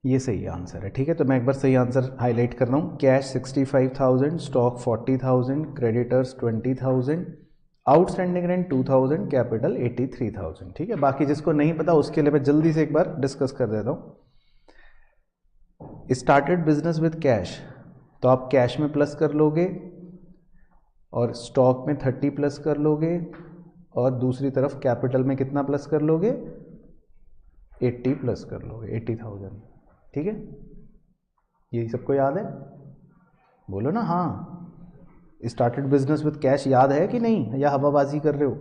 ये सही आंसर है। ठीक है, तो मैं एक बार सही आंसर हाईलाइट कर रहा हूँ। Cash 65,000, stock 40,000, creditors 20,000, outstanding rent 2000, capital 83,000। ठीक है, बाकी जिसको नहीं पता उसके लिए मैं जल्दी से एक बार डिस्कस कर देता हूँ। स्टार्टेड बिजनेस विद कैश, तो आप कैश में प्लस कर लोगे और स्टॉक में 30 प्लस कर लोगे और दूसरी तरफ कैपिटल में कितना प्लस कर लोगे, 80 प्लस कर लोगे, 80,000। ठीक है, यही सबको याद है? बोलो ना हाँ। स्टार्टेड बिजनेस विद कैश याद है कि नहीं, या हवाबाजी कर रहे हो?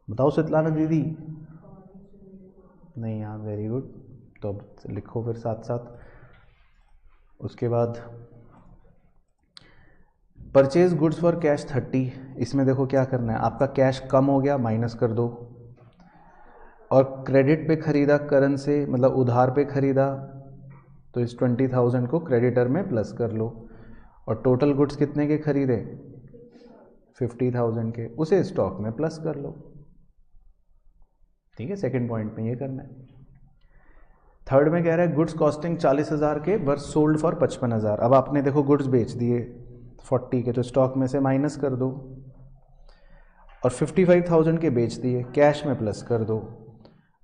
बताओ स्वेतलाना दीदी। नहीं याद, वेरी गुड। तो अब लिखो फिर साथ साथ। उसके बाद परचेज गुड्स फॉर कैश 30, इसमें देखो क्या करना है, आपका कैश कम हो गया, माइनस कर दो। और क्रेडिट पे खरीदा, करंट से मतलब उधार पे खरीदा, तो इस 20,000 को क्रेडिटर में प्लस कर लो। और टोटल गुड्स कितने के खरीदे, 50,000 के, उसे स्टॉक में प्लस कर लो। ठीक है, सेकंड पॉइंट में ये करना है। थर्ड में कह रहा है गुड्स कॉस्टिंग 40,000 के बट सोल्ड फॉर 55,000। अब आपने देखो गुड्स बेच दिए 40 के, तो स्टॉक में से माइनस कर दो। और 55,000 के बेच दिए, कैश में प्लस कर दो।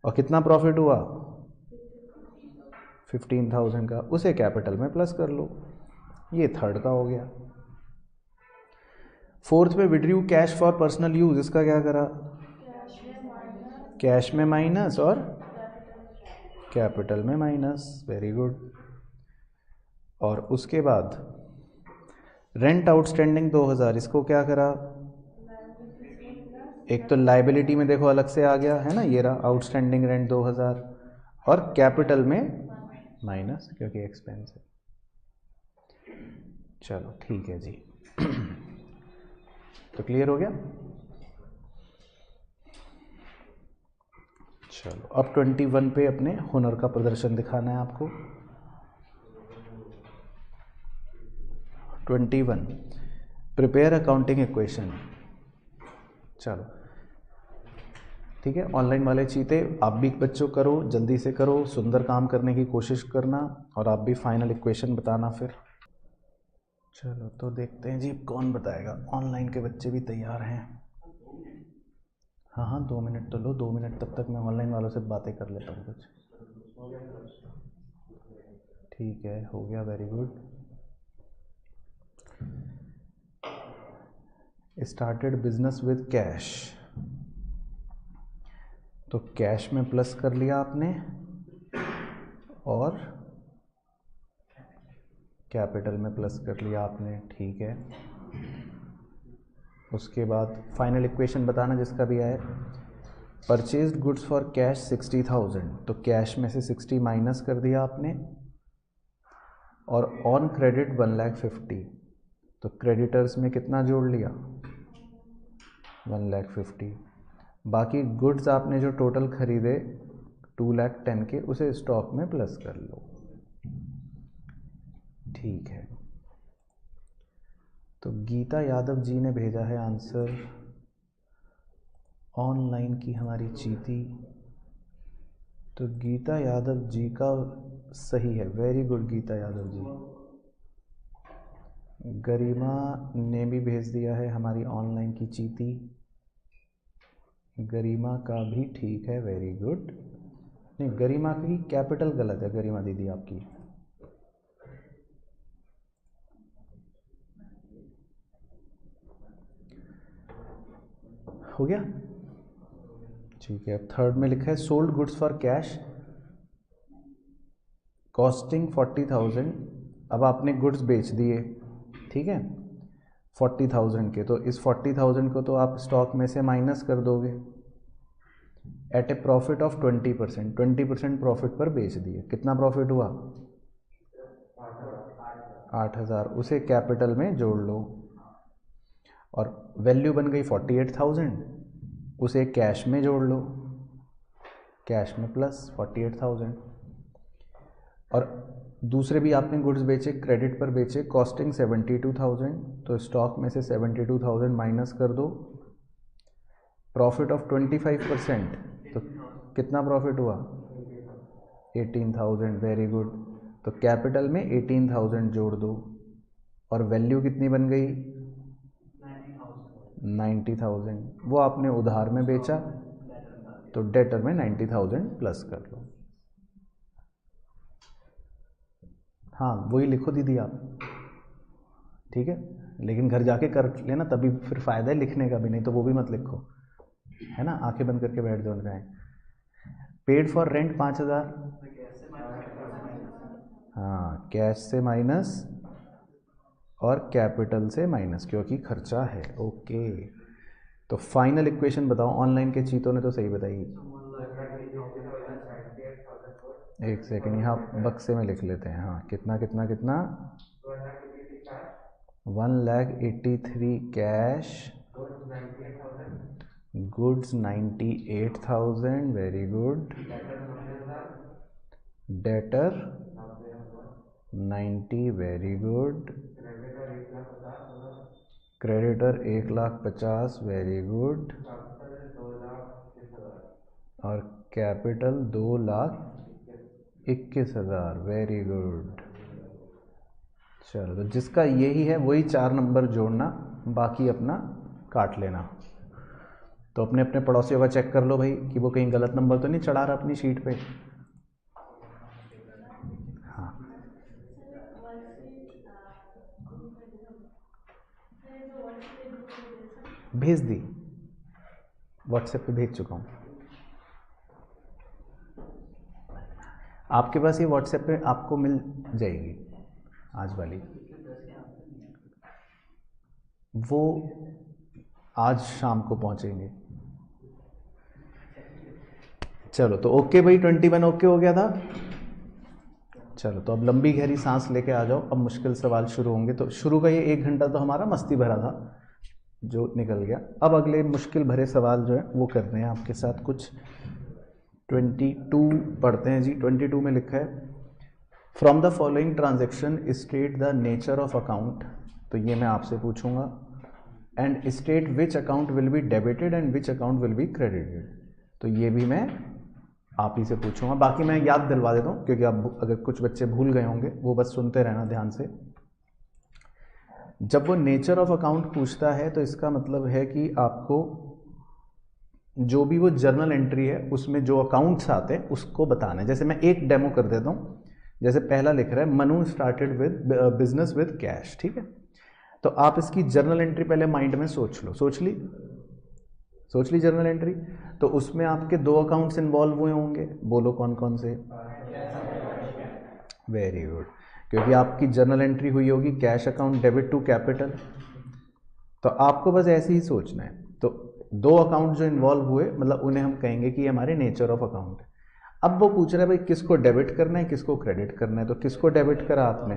और कितना प्रॉफिट हुआ, 15,000 का, उसे कैपिटल में प्लस कर लो। ये थर्ड का हो गया। फोर्थ में withdrew cash for personal use, इसका क्या करा, कैश में माइनस और कैपिटल में माइनस, वेरी गुड। और उसके बाद रेंट आउटस्टैंडिंग 2,000, इसको क्या करा, एक तो लाइबिलिटी में देखो अलग से आ गया है ना, ये रहा आउटस्टैंडिंग रेंट 2,000, और कैपिटल में माइनस क्योंकि एक्सपेंस है। चलो ठीक है जी। तो क्लियर हो गया। चलो अब 21 पे अपने हुनर का प्रदर्शन दिखाना है आपको। 21 प्रिपेयर अकाउंटिंग इक्वेशन। चलो ठीक है, ऑनलाइन वाले चीते आप भी बच्चों करो, जल्दी से करो, सुंदर काम करने की कोशिश करना, और आप भी फाइनल इक्वेशन बताना फिर। चलो तो देखते हैं जी कौन बताएगा। ऑनलाइन के बच्चे भी तैयार हैं? हाँ हाँ 2 मिनट तो लो, 2 मिनट तब तक मैं ऑनलाइन वालों से बातें कर लेता हूँ कुछ। ठीक है, हो गया, very good. Started business with cash, तो कैश में प्लस कर लिया आपने और कैपिटल में प्लस कर लिया आपने। ठीक है, उसके बाद फाइनल इक्वेशन बताना जिसका भी आए। परचेज्ड गुड्स फॉर कैश 60,000, तो कैश में से 60 माइनस कर दिया आपने, और ऑन क्रेडिट 1,50,000, तो क्रेडिटर्स में कितना जोड़ लिया, 1,50,000। बाकी गुड्स आपने जो टोटल खरीदे 2,10,000 के, उसे स्टॉक में प्लस कर लो। ठीक है, तो गीता यादव जी ने भेजा है आंसर, ऑनलाइन की हमारी चीती। तो गीता यादव जी का सही है, वेरी गुड गीता यादव जी। गरिमा ने भी भेज दिया है, हमारी ऑनलाइन की चीती, गरिमा का भी ठीक है, वेरी गुड। नहीं, गरिमा की कैपिटल गलत है, गरिमा दीदी आपकी। हो गया, ठीक है। अब थर्ड में लिखा है sold goods for cash costing 40,000। अब आपने गुड्स बेच दिए, ठीक है, 40,000 के, तो इस 40,000 को तो आप स्टॉक में से माइनस कर दोगे at a profit of 20%। 20% profit पर बेच दिए, कितना प्रॉफिट हुआ, 8,000, उसे कैपिटल में जोड़ लो। और वैल्यू बन गई 48,000, उसे कैश में जोड़ लो, कैश में प्लस 48,000। और दूसरे भी आपने गुड्स बेचे, क्रेडिट पर बेचे, कॉस्टिंग 72,000, तो स्टॉक में से 72,000 माइनस कर दो, प्रॉफिट ऑफ 25%, तो कितना प्रॉफिट हुआ, 18,000, वेरी गुड। तो कैपिटल में 18,000 जोड़ दो, और वैल्यू कितनी बन गई, 90,000, वो आपने उधार में बेचा तो डेटर में 90,000 प्लस कर लो। हाँ वही लिखो दीदी आप, ठीक है, लेकिन घर जाके कर लेना, तभी फिर फ़ायदा है लिखने का भी, नहीं तो वो भी मत लिखो, है ना, आंखें बंद करके बैठ जाओ जाए। पेड फॉर रेंट 5,000, हाँ कैश से माइनस और कैपिटल से माइनस, क्योंकि खर्चा है। ओके, तो फाइनल इक्वेशन बताओ। ऑनलाइन के चीतों ने तो सही बताई। एक सेकंड, यहाँ बक्से में लिख लेते हैं। हाँ कितना कितना कितना, 1,83,000 cash, goods 98,000, very good, debtor 90, very good, creditor 1,50,000, very good, और कैपिटल 2,21,000, वेरी गुड। चलो, तो जिसका यही है वही 4 नंबर जोड़ना, बाकी अपना काट लेना। तो अपने अपने पड़ोसियों का चेक कर लो भाई कि वो कहीं गलत नंबर तो नहीं चढ़ा रहा अपनी शीट पे। हाँ भेज दी, व्हाट्सएप पे भेज चुका हूँ आपके पास। ये व्हाट्सएप पे आपको मिल जाएगी आज वाली, वो आज शाम को पहुंचेंगे। चलो तो ओके भाई, 21 ओके हो गया था। चलो तो अब लंबी गहरी सांस लेके आ जाओ, अब मुश्किल सवाल शुरू होंगे। तो शुरू का ये 1 घंटा तो हमारा मस्ती भरा था जो निकल गया। अब अगले मुश्किल भरे सवाल जो है वो करते हैं आपके साथ। कुछ 22 पढ़ते हैं जी। 22 में लिखा है, from the following transaction state the nature of account. तो ये मैं आपसे पूछूंगा, and state which account will be debited and which account will be credited. तो ये भी मैं आप ही से पूछूंगा। बाकी मैं याद दिलवा देता हूँ, क्योंकि आप अगर कुछ बच्चे भूल गए होंगे, वो बस सुनते रहना ध्यान से। जब वो नेचर ऑफ अकाउंट पूछता है तो इसका मतलब है कि आपको जो भी वो जर्नल एंट्री है उसमें जो अकाउंट्स आते हैं उसको बताना है। जैसे मैं एक डेमो कर देता हूँ। जैसे पहला लिख रहा है, Manu started with business with cash, ठीक है। तो आप इसकी जर्नल एंट्री पहले माइंड में सोच लो। सोच ली जर्नल एंट्री। तो उसमें आपके 2 अकाउंट्स इन्वॉल्व हुए होंगे, बोलो कौन कौन से। वेरी गुड, क्योंकि आपकी जर्नल एंट्री हुई होगी cash account debit to capital. तो आपको बस ऐसे ही सोचना है। तो 2 अकाउंट जो इन्वॉल्व हुए, मतलब उन्हें हम कहेंगे कि हमारे नेचर ऑफ अकाउंट है। अब वो पूछ रहा है भाई किसको डेबिट करना है किसको क्रेडिट करना है। तो किसको डेबिट करा आपने,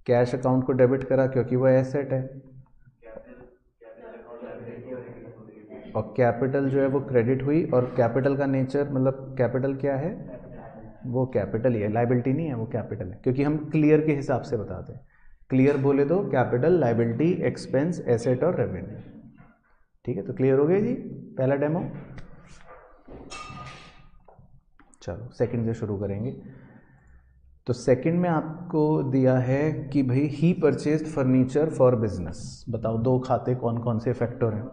कैश अकाउंट को डेबिट करा क्योंकि वो एसेट है, और कैपिटल जो है वो क्रेडिट हुई। और कैपिटल का नेचर, मतलब कैपिटल क्या है, वो कैपिटल ही है, लाइबिलिटी नहीं है, वो कैपिटल है। क्योंकि हम क्लियर के हिसाब से बताते हैं। क्लियर बोले तो कैपिटल, लाइबिलिटी, एक्सपेंस, एसेट और रेवेन्यू, ठीक है। तो क्लियर हो गया जी पहला डेमो। चलो सेकंड से शुरू करेंगे। तो सेकंड में आपको दिया है कि भाई he purchased furniture for business. बताओ 2 खाते कौन कौन से फैक्टर हैं।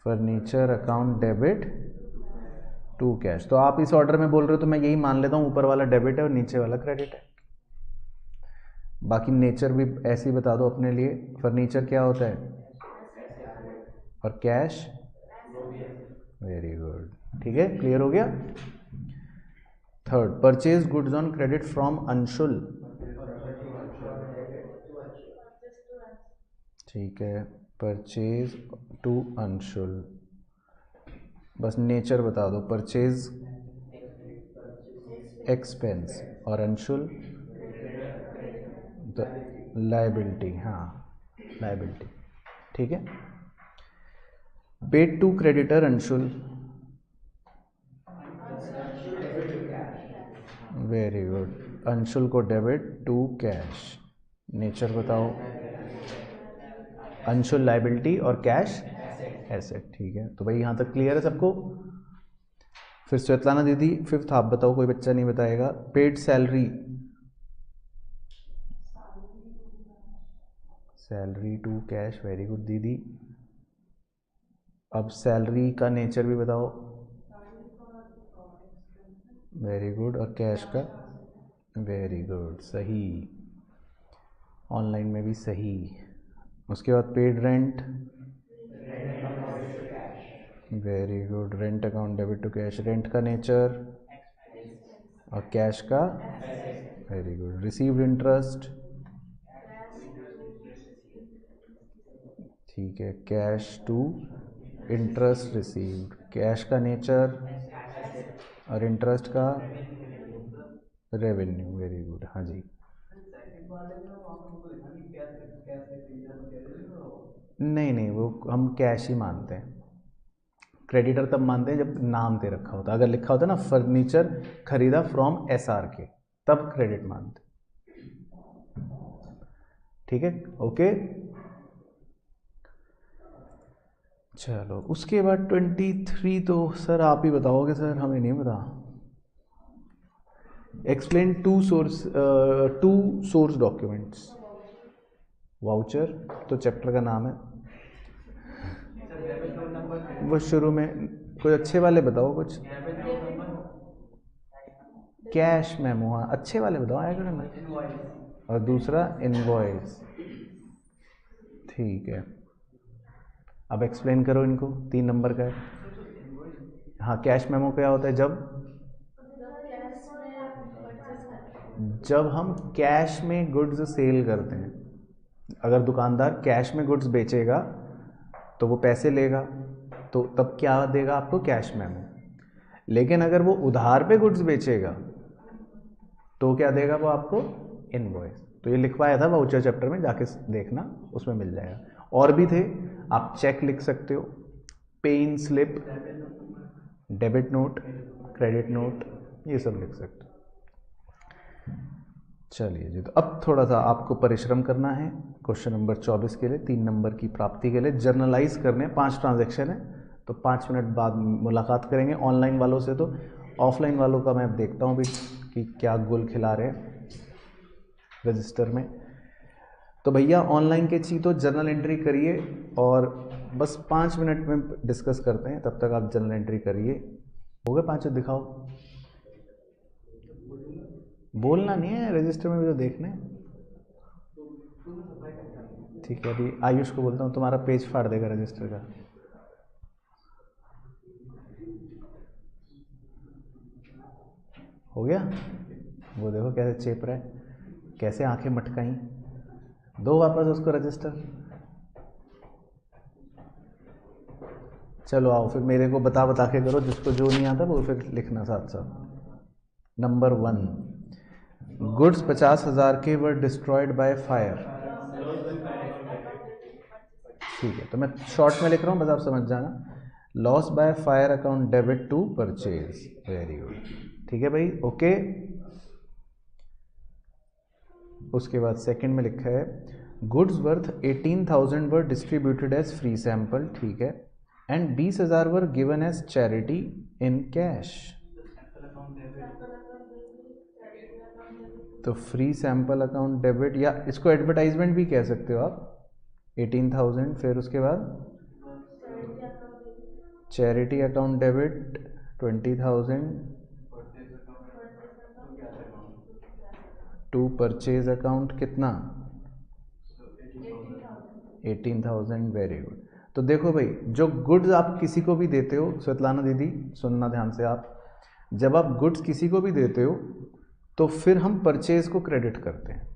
Furniture account debit to cash. तो आप इस ऑर्डर में बोल रहे हो तो मैं यही मान लेता हूँ, ऊपर वाला डेबिट है और नीचे वाला क्रेडिट है। बाकी नेचर भी ऐसे ही बता दो अपने लिए। फर्नीचर क्या होता है और कैश, वेरी गुड, ठीक है, क्लियर हो गया। Third, purchase goods on credit from Anshul, ठीक है, परचेज टू अंशुल। बस नेचर बता दो, परचेज एक्सपेंस और अंशुल लाइबिलिटी, हाँ लाइबिलिटी, ठीक है। Paid to creditor Anshul, very good, Anshul को डेबिट टू कैश। नेचर बताओ, अंशुल लाइबिलिटी और कैश एसेट, ठीक है। तो भाई यहाँ तक क्लियर है सबको। फिर श्वेतलाना दीदी 5th आप बताओ, कोई बच्चा नहीं बताएगा। Paid salary, salary to cash, very good दीदी। अब सैलरी का नेचर भी बताओ। Very good. और कैश का? वेरी गुड, सही, ऑनलाइन में भी सही। उसके बाद paid rent, very good, rent account debit to cash, rent का नेचर और कैश का, वेरी गुड। रिसीव्ड इंटरेस्ट, ठीक है, cash to interest received, cash का नेचर और इंटरेस्ट का रेवेन्यू, वेरी गुड। हाँ जी, नहीं नहीं, वो हम कैश ही मानते हैं। क्रेडिटर तब मानते हैं जब नाम दे रखा होता है, अगर लिखा होता है ना फर्नीचर खरीदा फ्रॉम SRK, तब क्रेडिट मानते। ठीक है, ओके। चलो उसके बाद 23 तो सर आप ही बताओगे सर, हमें नहीं पता। Explain to source documents. Voucher तो चैप्टर का नाम है, वो शुरू में कोई अच्छे वाले बताओ कुछ। कैश मेमो, हाँ अच्छे वाले बताओ आएगा ना। और दूसरा इनवॉइस, ठीक है। अब एक्सप्लेन करो इनको, 3 नंबर का है। हाँ, कैश मेमो क्या होता है? जब हम कैश में गुड्स सेल करते हैं, अगर दुकानदार कैश में गुड्स बेचेगा तो वो पैसे लेगा, तो तब क्या देगा आपको? Cash memo. लेकिन अगर वो उधार पे गुड्स बेचेगा तो क्या देगा वो आपको? इनवॉइस। तो ये लिखवाया था वाउचर चैप्टर में, जाके देखना, उसमें मिल जाएगा। और भी थे, आप चेक लिख सकते हो, pay in slip, debit note, credit note, ये सब लिख सकते हो। चलिए जी, तो अब थोड़ा सा आपको परिश्रम करना है क्वेश्चन नंबर 24 के लिए, 3 नंबर की प्राप्ति के लिए। जर्नलाइज करने 5 ट्रांजैक्शन है, तो 5 मिनट बाद मुलाकात करेंगे ऑनलाइन वालों से। तो ऑफलाइन वालों का मैं देखता हूँ भी कि क्या गुल खिला रहे हैं रजिस्टर में। तो भैया ऑनलाइन के चाहिए तो जर्नल एंट्री करिए, और बस 5 मिनट में डिस्कस करते हैं, तब तक आप जर्नल एंट्री करिए। हो गए 5? दिखाओ, बोलना नहीं है, रजिस्टर में भी तो देखना है। ठीक है, अभी आयुष को बोलता हूँ, तुम्हारा पेज फाड़ देगा रजिस्टर का। हो गया? वो देखो कैसे चेप रहा है, कैसे आंखें मटकाई। दो वापस उसको रजिस्टर। चलो आओ फिर, मेरे को बता के करो, जिसको जो नहीं आता वो फिर लिखना साथ साथ। नंबर 1, गुड्स 50,000 के वर डिस्ट्रॉयड बाय फायर। ठीक है, तो मैं शॉर्ट में लिख रहा हूँ, बस आप समझ जाना। Loss by fire account debit to purchase, very good. ठीक है भाई, ओके। उसके बाद सेकंड में लिखा है goods worth 18,000 were distributed as free sample, ठीक है, and 20,000 were given as charity in cash. तो फ्री सैंपल अकाउंट डेबिट, या इसको एडवर्टाइजमेंट भी कह सकते हो आप। 18,000, फिर उसके बाद charity account debit 20,000 to purchase account कितना? 18,000, वेरी गुड। तो देखो भाई, जो गुड्स आप किसी को भी देते हो, स्वेतलाना दीदी सुनना ध्यान से आप, जब आप गुड्स किसी को भी देते हो तो फिर हम परचेज को क्रेडिट करते हैं।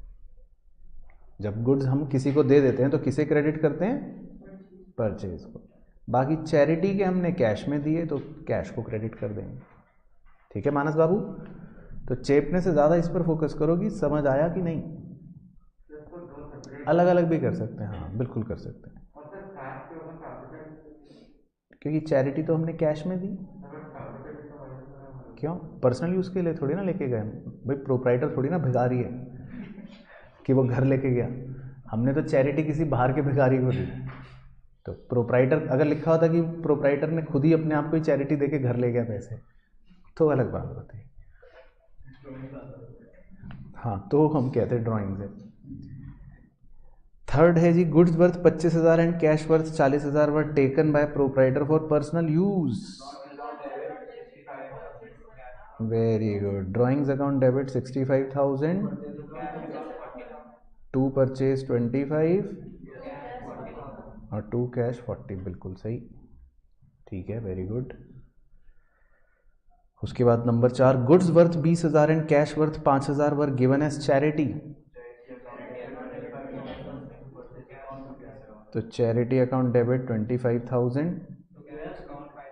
जब गुड्स हम किसी को दे देते हैं तो किसे क्रेडिट करते हैं? परचेज को। बाकी चैरिटी के हमने कैश में दिए तो कैश को क्रेडिट कर देंगे। ठीक है मानस बाबू? तो चेपने से ज़्यादा इस पर फोकस करो कि समझ आया कि नहीं। अलग अलग भी कर सकते हैं, हाँ बिल्कुल कर सकते हैं, क्योंकि चैरिटी तो हमने कैश में दी। क्यों? पर्सनल यूज़ के लिए थोड़ी ना लेके गए भाई, प्रोप्राइटर थोड़ी ना भिखारी है कि वो घर लेके गया। हमने तो चैरिटी किसी बाहर के भिखारी को दी। तो प्रोप्राइटर, अगर लिखा होता कि प्रोप्राइटर ने खुद ही अपने आप को ही चैरिटी देके घर ले गया पैसे, तो अलग बात होती है। हाँ, तो हम कहते हैं ड्राइंग से। थर्ड है जी goods worth 25,000 and cash worth 40,000 were taken by proprietor for personal use. Very good. Drawings account debit 65,000, to purchase 25 और टू कैश 40। बिल्कुल सही, ठीक है, वेरी गुड। उसके बाद number 4, goods worth 20,000 and cash worth 5,000 were given as charity. तो charity account debit 25,000,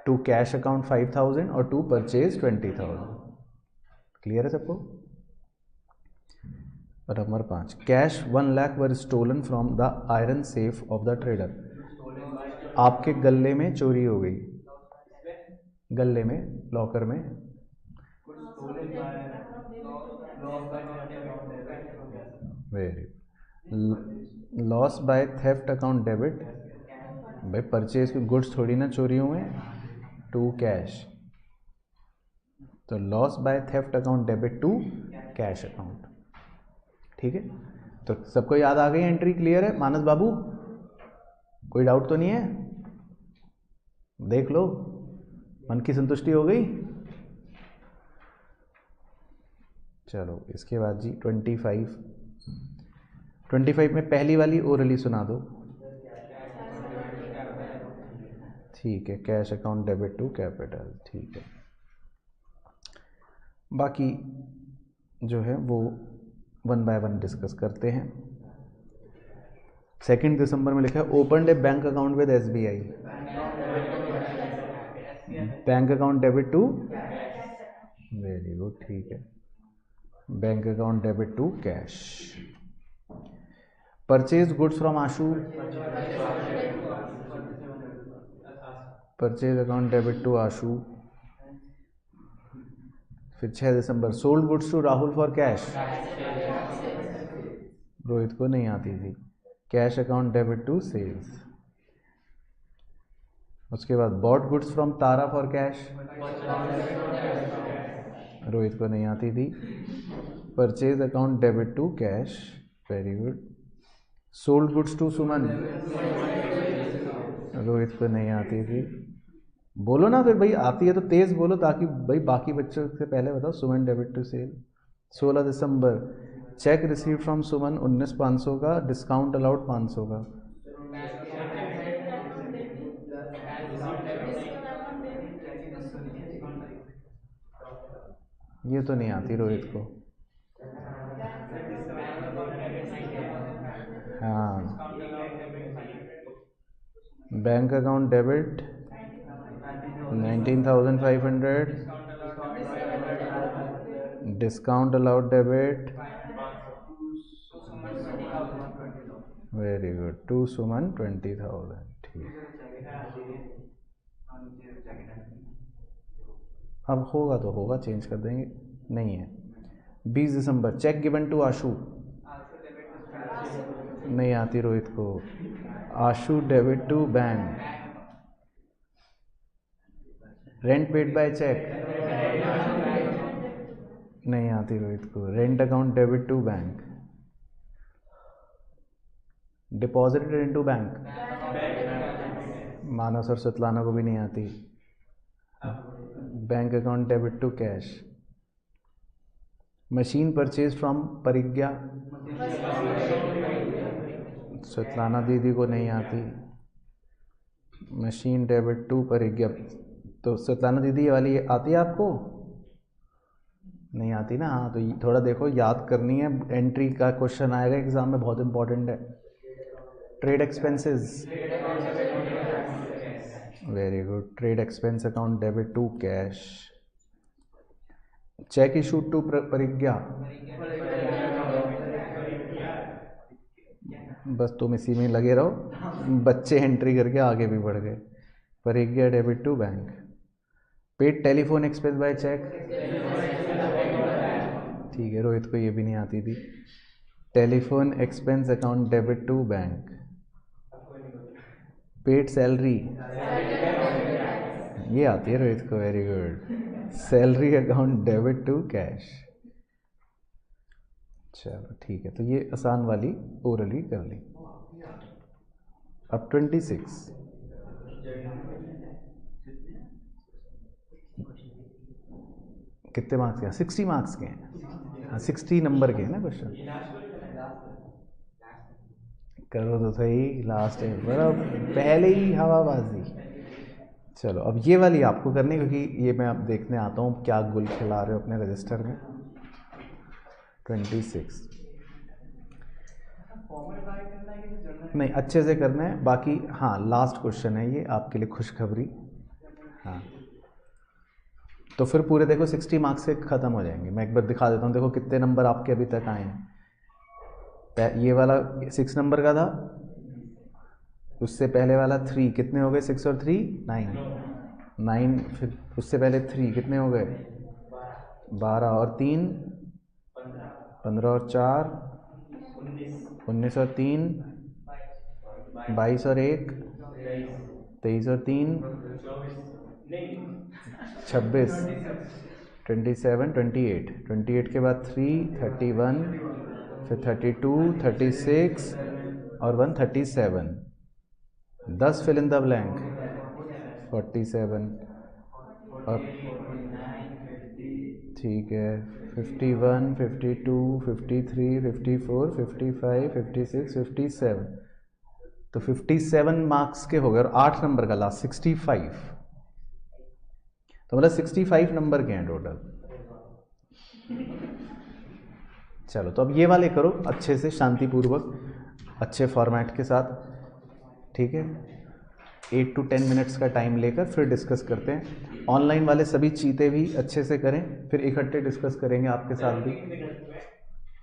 to cash account 5,000 और to purchase 20,000। Clear है सबको? और number 5, cash 1 lakh were stolen from the iron safe of the trader. आपके गले में चोरी हो गई, गले में, लॉकर में। Very, loss by theft account debit. भाई परचेज के गुड्स थोड़ी ना चोरी हुए, टू कैश। तो loss by theft account debit to cash account. ठीक है, तो सबको याद आ गई एंट्री? क्लियर है मानस बाबू? कोई डाउट तो नहीं है? देख लो, मन की संतुष्टि हो गई? चलो इसके बाद जी 25 में पहली वाली ओरली सुना दो। ठीक है, cash account debit to capital. ठीक है, बाकी जो है वो 1 बाय 1 डिस्कस करते हैं। 2 दिसंबर में लिखा है open a bank account with SBI। Bank account debit to, very good, ठीक है, bank account debit to cash. Purchase goods from Ashu, purchase account debit to Ashu. फिर 6 December sold goods to Rahul for cash. Rohit को नहीं आती थी, cash account debit to sales. उसके बाद bought goods from Tara for cash. Rohit को नहीं आती थी, purchase account debit to cash. Very good. Sold goods to सुमन। रोहित को नहीं आती थी। बोलो ना फिर भाई, आती है तो तेज बोलो ताकि भाई बाकी बच्चों से पहले बताओ। Suman debit to sale. 16 December cheque receive from Suman 19,500 का, डिस्काउंट अलाउड 500 का। ये तो नहीं आती रोहित को। हाँ, bank account debit 19,500, discount allowed debit, very good, to Suman 20,000। ठीक, अब होगा तो होगा, चेंज कर देंगे, नहीं है। 20 December cheque given to Ashu. नहीं आती रोहित को। Ashu debit to bank. Rent paid by cheque. नहीं आती रोहित को। Rent account debit to bank. Deposited into bank. Manas और सतलाना को भी नहीं आती। Bank account debit to cash. Machine purchase from Parigya. Satlana दीदी को नहीं आती। Machine debit to Parigya. तो सतलाना दीदी ये वाली आती है आपको? नहीं आती ना। हाँ, तो थोड़ा देखो, याद करनी है। एंट्री का क्वेश्चन आएगा एग्जाम में, बहुत इंपॉर्टेंट है। Trade expenses. Very good. Trade expense account debit to cash. Cheque issued to Parigya. बस तुम इसी में लगे रहो, बच्चे एंट्री करके आगे भी बढ़ गए। Parigya debit to bank. Paid telephone expense by cheque. ठीक है, रोहित को ये भी नहीं आती थी। Telephone expense account debit to bank. Paid salary, ये आती है रोहित को, very good. Salary account debit to cash. चलो ठीक है, तो ये आसान वाली ओरली कर ली। अब 26 कितने मार्क्स के हैं? 60 मार्क्स के हैं। हाँ 60 नंबर के हैं ना क्वेश्चन। करो तो सही, लास्ट है बड़ा पहले ही हवाबाजी। चलो अब ये वाली आपको करनी, क्योंकि ये मैं अब देखने आता हूँ क्या गुल खिला रहे हो अपने रजिस्टर में। 26 नहीं अच्छे से करना है, बाकी हाँ लास्ट क्वेश्चन है ये आपके लिए खुशखबरी। हाँ तो फिर पूरे देखो 60 मार्क्स से ख़त्म हो जाएंगे। मैं एक बार दिखा देता हूँ, देखो कितने नंबर आपके अभी तक आए हैं। ये वाला 6 नंबर का था, उससे पहले वाला 3 कितने हो गए? 6 और 3 9, फिर उससे पहले 3 कितने हो गए? 12 और 3 15 और 4 19 और 3 22 और 1 23 और 3 26 27 28 के बाद 3 31 फिर 32 36 और 1 37 10 फिल इन द ब्लैंक 47 और ठीक है 51 52 53 54 55 56 57 तो 57 मार्क्स के हो गए और 8 नंबर का लास्ट 65, तो मतलब 65 नंबर के हैं टोटल। चलो तो अब ये वाले करो अच्छे से शांतिपूर्वक अच्छे फॉर्मेट के साथ, ठीक है। 8 to 10 मिनट्स का टाइम लेकर फिर डिस्कस करते हैं। ऑनलाइन वाले सभी चीज़ें भी अच्छे से करें, फिर इकट्ठे डिस्कस करेंगे आपके साथ भी।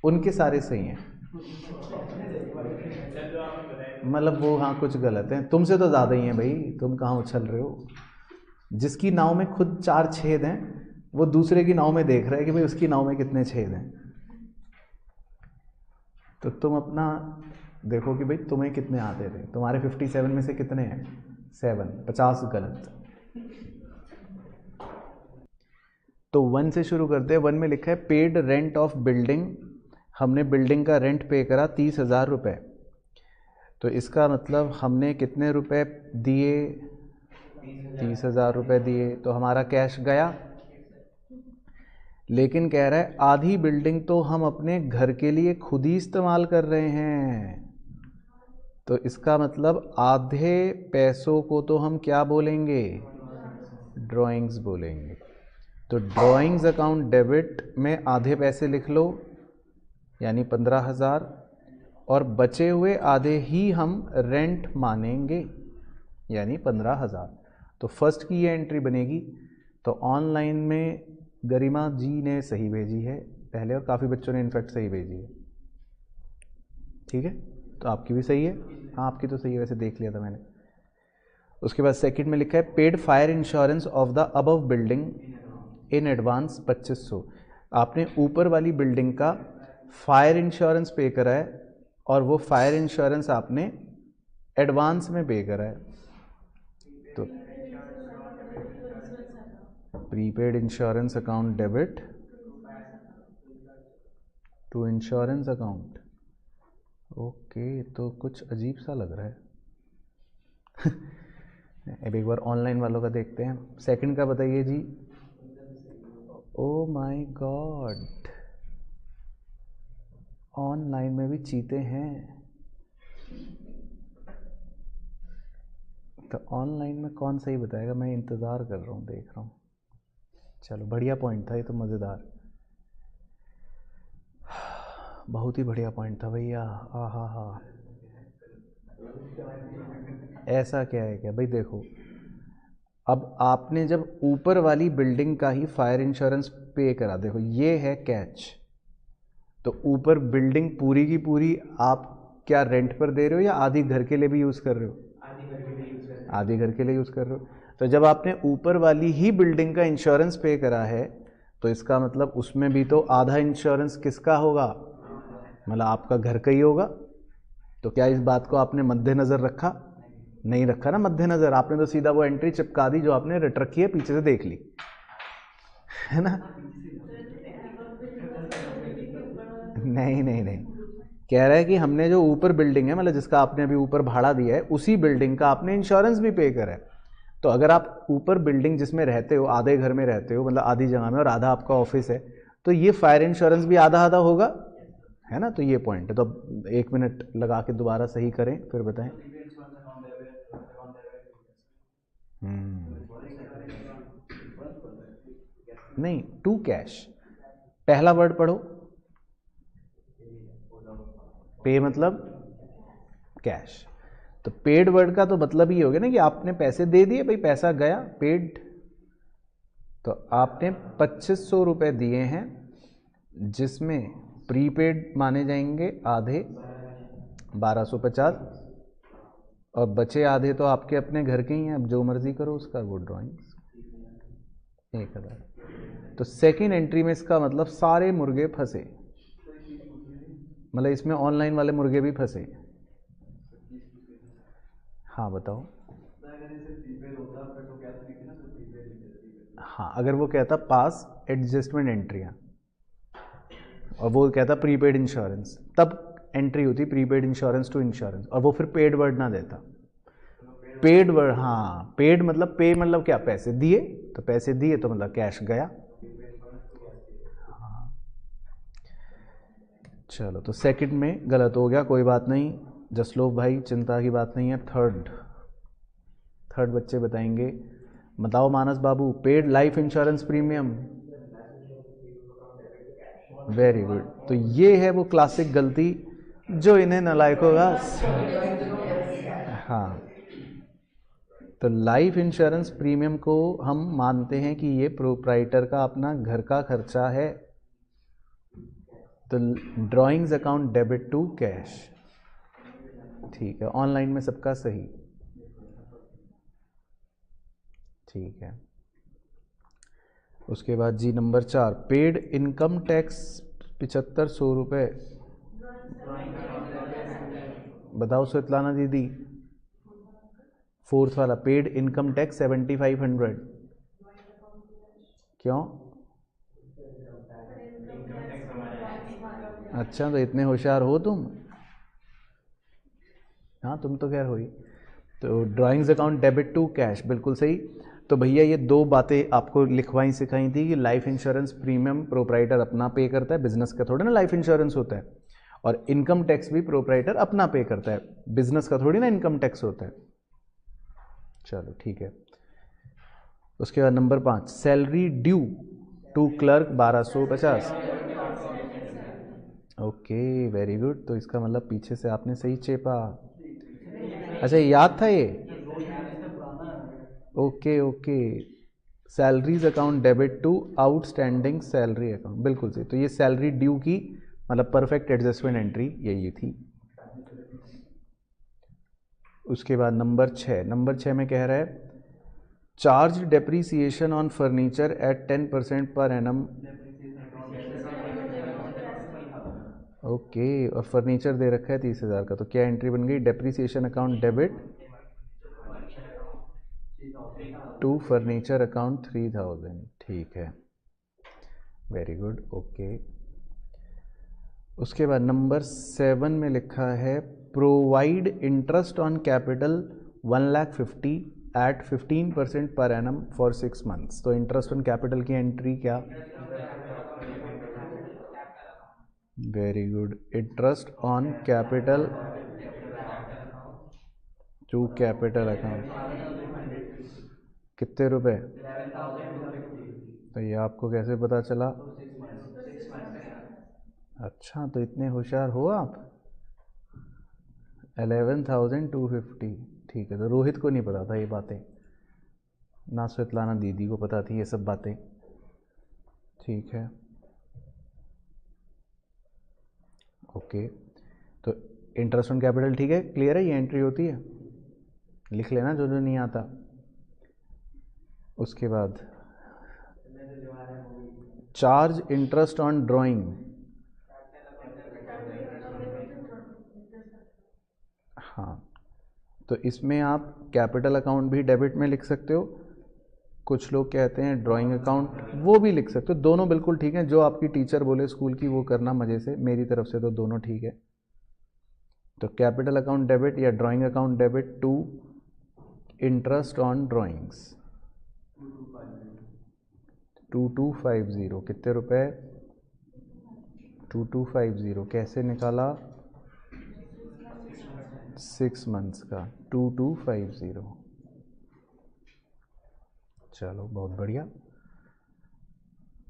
उनके सारे सही हैं, मतलब वो हाँ कुछ गलत हैं, तुमसे तो ज़्यादा ही हैं भाई, तुम कहाँ उछल रहे हो। जिसकी नाव में खुद 4 छेद हैं वो दूसरे की नाव में देख रहा है कि भाई उसकी नाव में कितने छेद हैं। तो तुम अपना देखो कि भाई तुम्हें कितने आते थे, तुम्हारे 57 में से कितने हैं? 7, 50 गलत। तो 1 से शुरू करते हैं। 1 में लिखा है पेड रेंट ऑफ बिल्डिंग, हमने बिल्डिंग का रेंट पे करा 30,000 रुपये। तो इसका मतलब हमने कितने रुपए दिए? 30,000 रुपये दिए, तो हमारा कैश गया। लेकिन कह रहा है आधी बिल्डिंग तो हम अपने घर के लिए खुद ही इस्तेमाल कर रहे हैं, तो इसका मतलब आधे पैसों को तो हम क्या बोलेंगे? ड्राइंग्स बोलेंगे। तो ड्राइंग्स अकाउंट डेबिट में आधे पैसे लिख लो, यानी 15,000, और बचे हुए आधे ही हम रेंट मानेंगे, यानी 15,000। तो फर्स्ट की ये एंट्री बनेगी। तो ऑनलाइन में गरिमा जी ने सही भेजी है पहले, और काफ़ी बच्चों ने इनफैक्ट सही भेजी है, ठीक है। तो आपकी भी सही है, हाँ आपकी तो सही है, वैसे देख लिया था मैंने। उसके बाद सेकंड में लिखा है paid fire insurance of the above building in advance 2500। आपने ऊपर वाली बिल्डिंग का फायर इंश्योरेंस पे करा है, और वो फायर इंश्योरेंस आपने एडवांस में पे करा है। तो prepaid insurance account debit to insurance account. Okay, तो कुछ अजीब सा लग रहा है। अब एक बार ऑनलाइन वालों का देखते हैं। सेकंड का बताइए जी। ओ माय गॉड, ऑनलाइन में भी चीते हैं। तो ऑनलाइन में कौन सही बताएगा? मैं इंतज़ार कर रहा हूँ, देख रहा हूँ। चलो बढ़िया पॉइंट था ये तो, मज़ेदार, बहुत ही बढ़िया पॉइंट था भैया। हा। ऐसा क्या है क्या भाई? देखो अब आपने जब ऊपर वाली बिल्डिंग का ही फायर इंश्योरेंस पे करा, देखो ये है कैच। तो ऊपर बिल्डिंग पूरी की पूरी आप क्या रेंट पर दे रहे हो, या आधी घर के लिए भी यूज़ कर रहे हो? आधी घर के लिए यूज़ कर रहे हो। तो जब आपने ऊपर वाली ही बिल्डिंग का इंश्योरेंस पे करा है, तो इसका मतलब उसमें भी तो आधा इंश्योरेंस किसका होगा? मतलब आपका घर का ही होगा। तो क्या इस बात को आपने मद्देनज़र रखा? नहीं रखा ना मद्देनज़र, आपने तो सीधा वो एंट्री चिपका दी जो आपने रट रखी है, पीछे से देख ली, है ना। नहीं, कह रहा है कि हमने जो ऊपर बिल्डिंग है, मतलब जिसका आपने अभी ऊपर भाड़ा दिया है, उसी बिल्डिंग का आपने इंश्योरेंस भी पे करा है। तो अगर आप ऊपर बिल्डिंग जिसमें रहते हो, आधे घर में रहते हो, मतलब आधी जगह में, और आधा आपका ऑफिस है, तो ये फायर इंश्योरेंस भी आधा आधा होगा, है ना। तो ये पॉइंट है। तो अब 1 मिनट लगा के दोबारा सही करें, फिर बताएं। नहीं, टू कैश। पहला वर्ड पढ़ो, पे मतलब कैश। तो पेड वर्ड का तो मतलब ये हो गया ना कि आपने पैसे दे दिए, भाई पैसा गया, पेड। तो आपने 2500 रुपये दिए हैं, जिसमें प्रीपेड माने जाएंगे आधे 1250, और बचे आधे तो आपके अपने घर के ही हैं, अब जो मर्जी करो उसका, वो ड्राइंग्स 1000। तो सेकेंड एंट्री में इसका मतलब सारे मुर्गे फंसे, मतलब इसमें ऑनलाइन वाले मुर्गे भी फंसे। हाँ बताओ। हाँ, अगर वो कहता पास एडजस्टमेंट एंट्रियाँ और वो कहता प्रीपेड इंश्योरेंस, तब एंट्री होती प्रीपेड इंश्योरेंस टू इंश्योरेंस, और वो फिर पेड वर्ड ना देता। पेड वर्ड, हाँ, पेड मतलब पे मतलब क्या, पैसे दिए, तो पैसे दिए तो मतलब कैश गया। हाँ, चलो, तो सेकंड में गलत हो गया, कोई बात नहीं जसलोक भाई, चिंता की बात नहीं है। थर्ड बच्चे बताएंगे। बताओ मानस बाबू, paid life insurance premium. Very good. तो ये है वो क्लासिक गलती जो इन्हें नालायक होगा। हाँ, तो लाइफ इंश्योरेंस प्रीमियम को हम मानते हैं कि ये प्रोप्राइटर का अपना घर का खर्चा है। तो drawings account debit to cash, ठीक है, ऑनलाइन में सबका सही, ठीक है। उसके बाद जी नंबर 4, पेड इनकम टैक्स 7500 रुपये। बताओ स्वेतलाना दीदी। फोर्थ वाला, पेड इनकम टैक्स 7500, क्यों? अच्छा, तो इतने होशियार हो तुम? हाँ, तुम तो खैर हो ही। तो drawings account debit to cash, बिल्कुल सही। तो भैया ये दो बातें आपको लिखवाई सिखाई थी कि लाइफ इंश्योरेंस प्रीमियम प्रोप्राइटर अपना पे करता है, बिजनेस का थोड़ी ना लाइफ इंश्योरेंस होता है, और इनकम टैक्स भी प्रोप्राइटर अपना पे करता है, बिजनेस का थोड़ी ना इनकम टैक्स होता है। चलो ठीक है। उसके बाद number 5, salary due to clerk 1250। Okay, very good. तो इसका मतलब पीछे से आपने सही चेपा। अच्छा, याद था ये? Okay okay, salaries account debit to outstanding salary account, बिल्कुल सही। तो ये सैलरी ड्यू की मतलब परफेक्ट एडजस्टमेंट एंट्री यही थी। उसके बाद नंबर 6 में कह रहा है charge depreciation on furniture at 10% per annum. Okay, और फर्नीचर दे रखा है 30,000 का, तो क्या एंट्री बन गई? Depreciation account debit to furniture account 3000, ठीक है, वेरी गुड, ओके। उसके बाद नंबर 7 में लिखा है provide interest on capital 1,50,000 at 15% per annum for 6 months. तो इंटरेस्ट ऑन कैपिटल की एंट्री क्या? Very good, interest on capital to capital account कितने रुपए? तो ये आपको कैसे पता चला? अच्छा, तो इतने होशियार हो आप। 11,250, ठीक है। तो रोहित को नहीं पता था ये बातें, ना स्वेतलाना दीदी को पता थी ये सब बातें, ठीक है, ओके। तो इंटरेस्ट ऑन कैपिटल, ठीक है, क्लियर है, ये एंट्री होती है, लिख लेना जो जो नहीं आता। उसके बाद चार्ज इंटरेस्ट ऑन ड्राइंग, हाँ, तो इसमें आप कैपिटल अकाउंट भी डेबिट में लिख सकते हो, कुछ लोग कहते हैं ड्राइंग अकाउंट, वो भी लिख सकते हो, दोनों बिल्कुल ठीक है। जो आपकी टीचर बोले स्कूल की वो करना मज़े से, मेरी तरफ से तो दोनों ठीक है। तो कैपिटल अकाउंट डेबिट या drawing account debit to interest on drawings 2250 कितने रुपए 2250 कैसे निकाला 6 मंथ्स का 2250 चलो बहुत बढ़िया।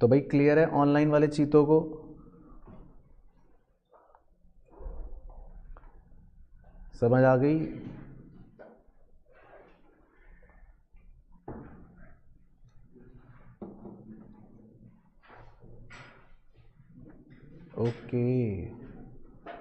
तो भाई क्लियर है ऑनलाइन वाले चीतों को समझ आ गई। ओके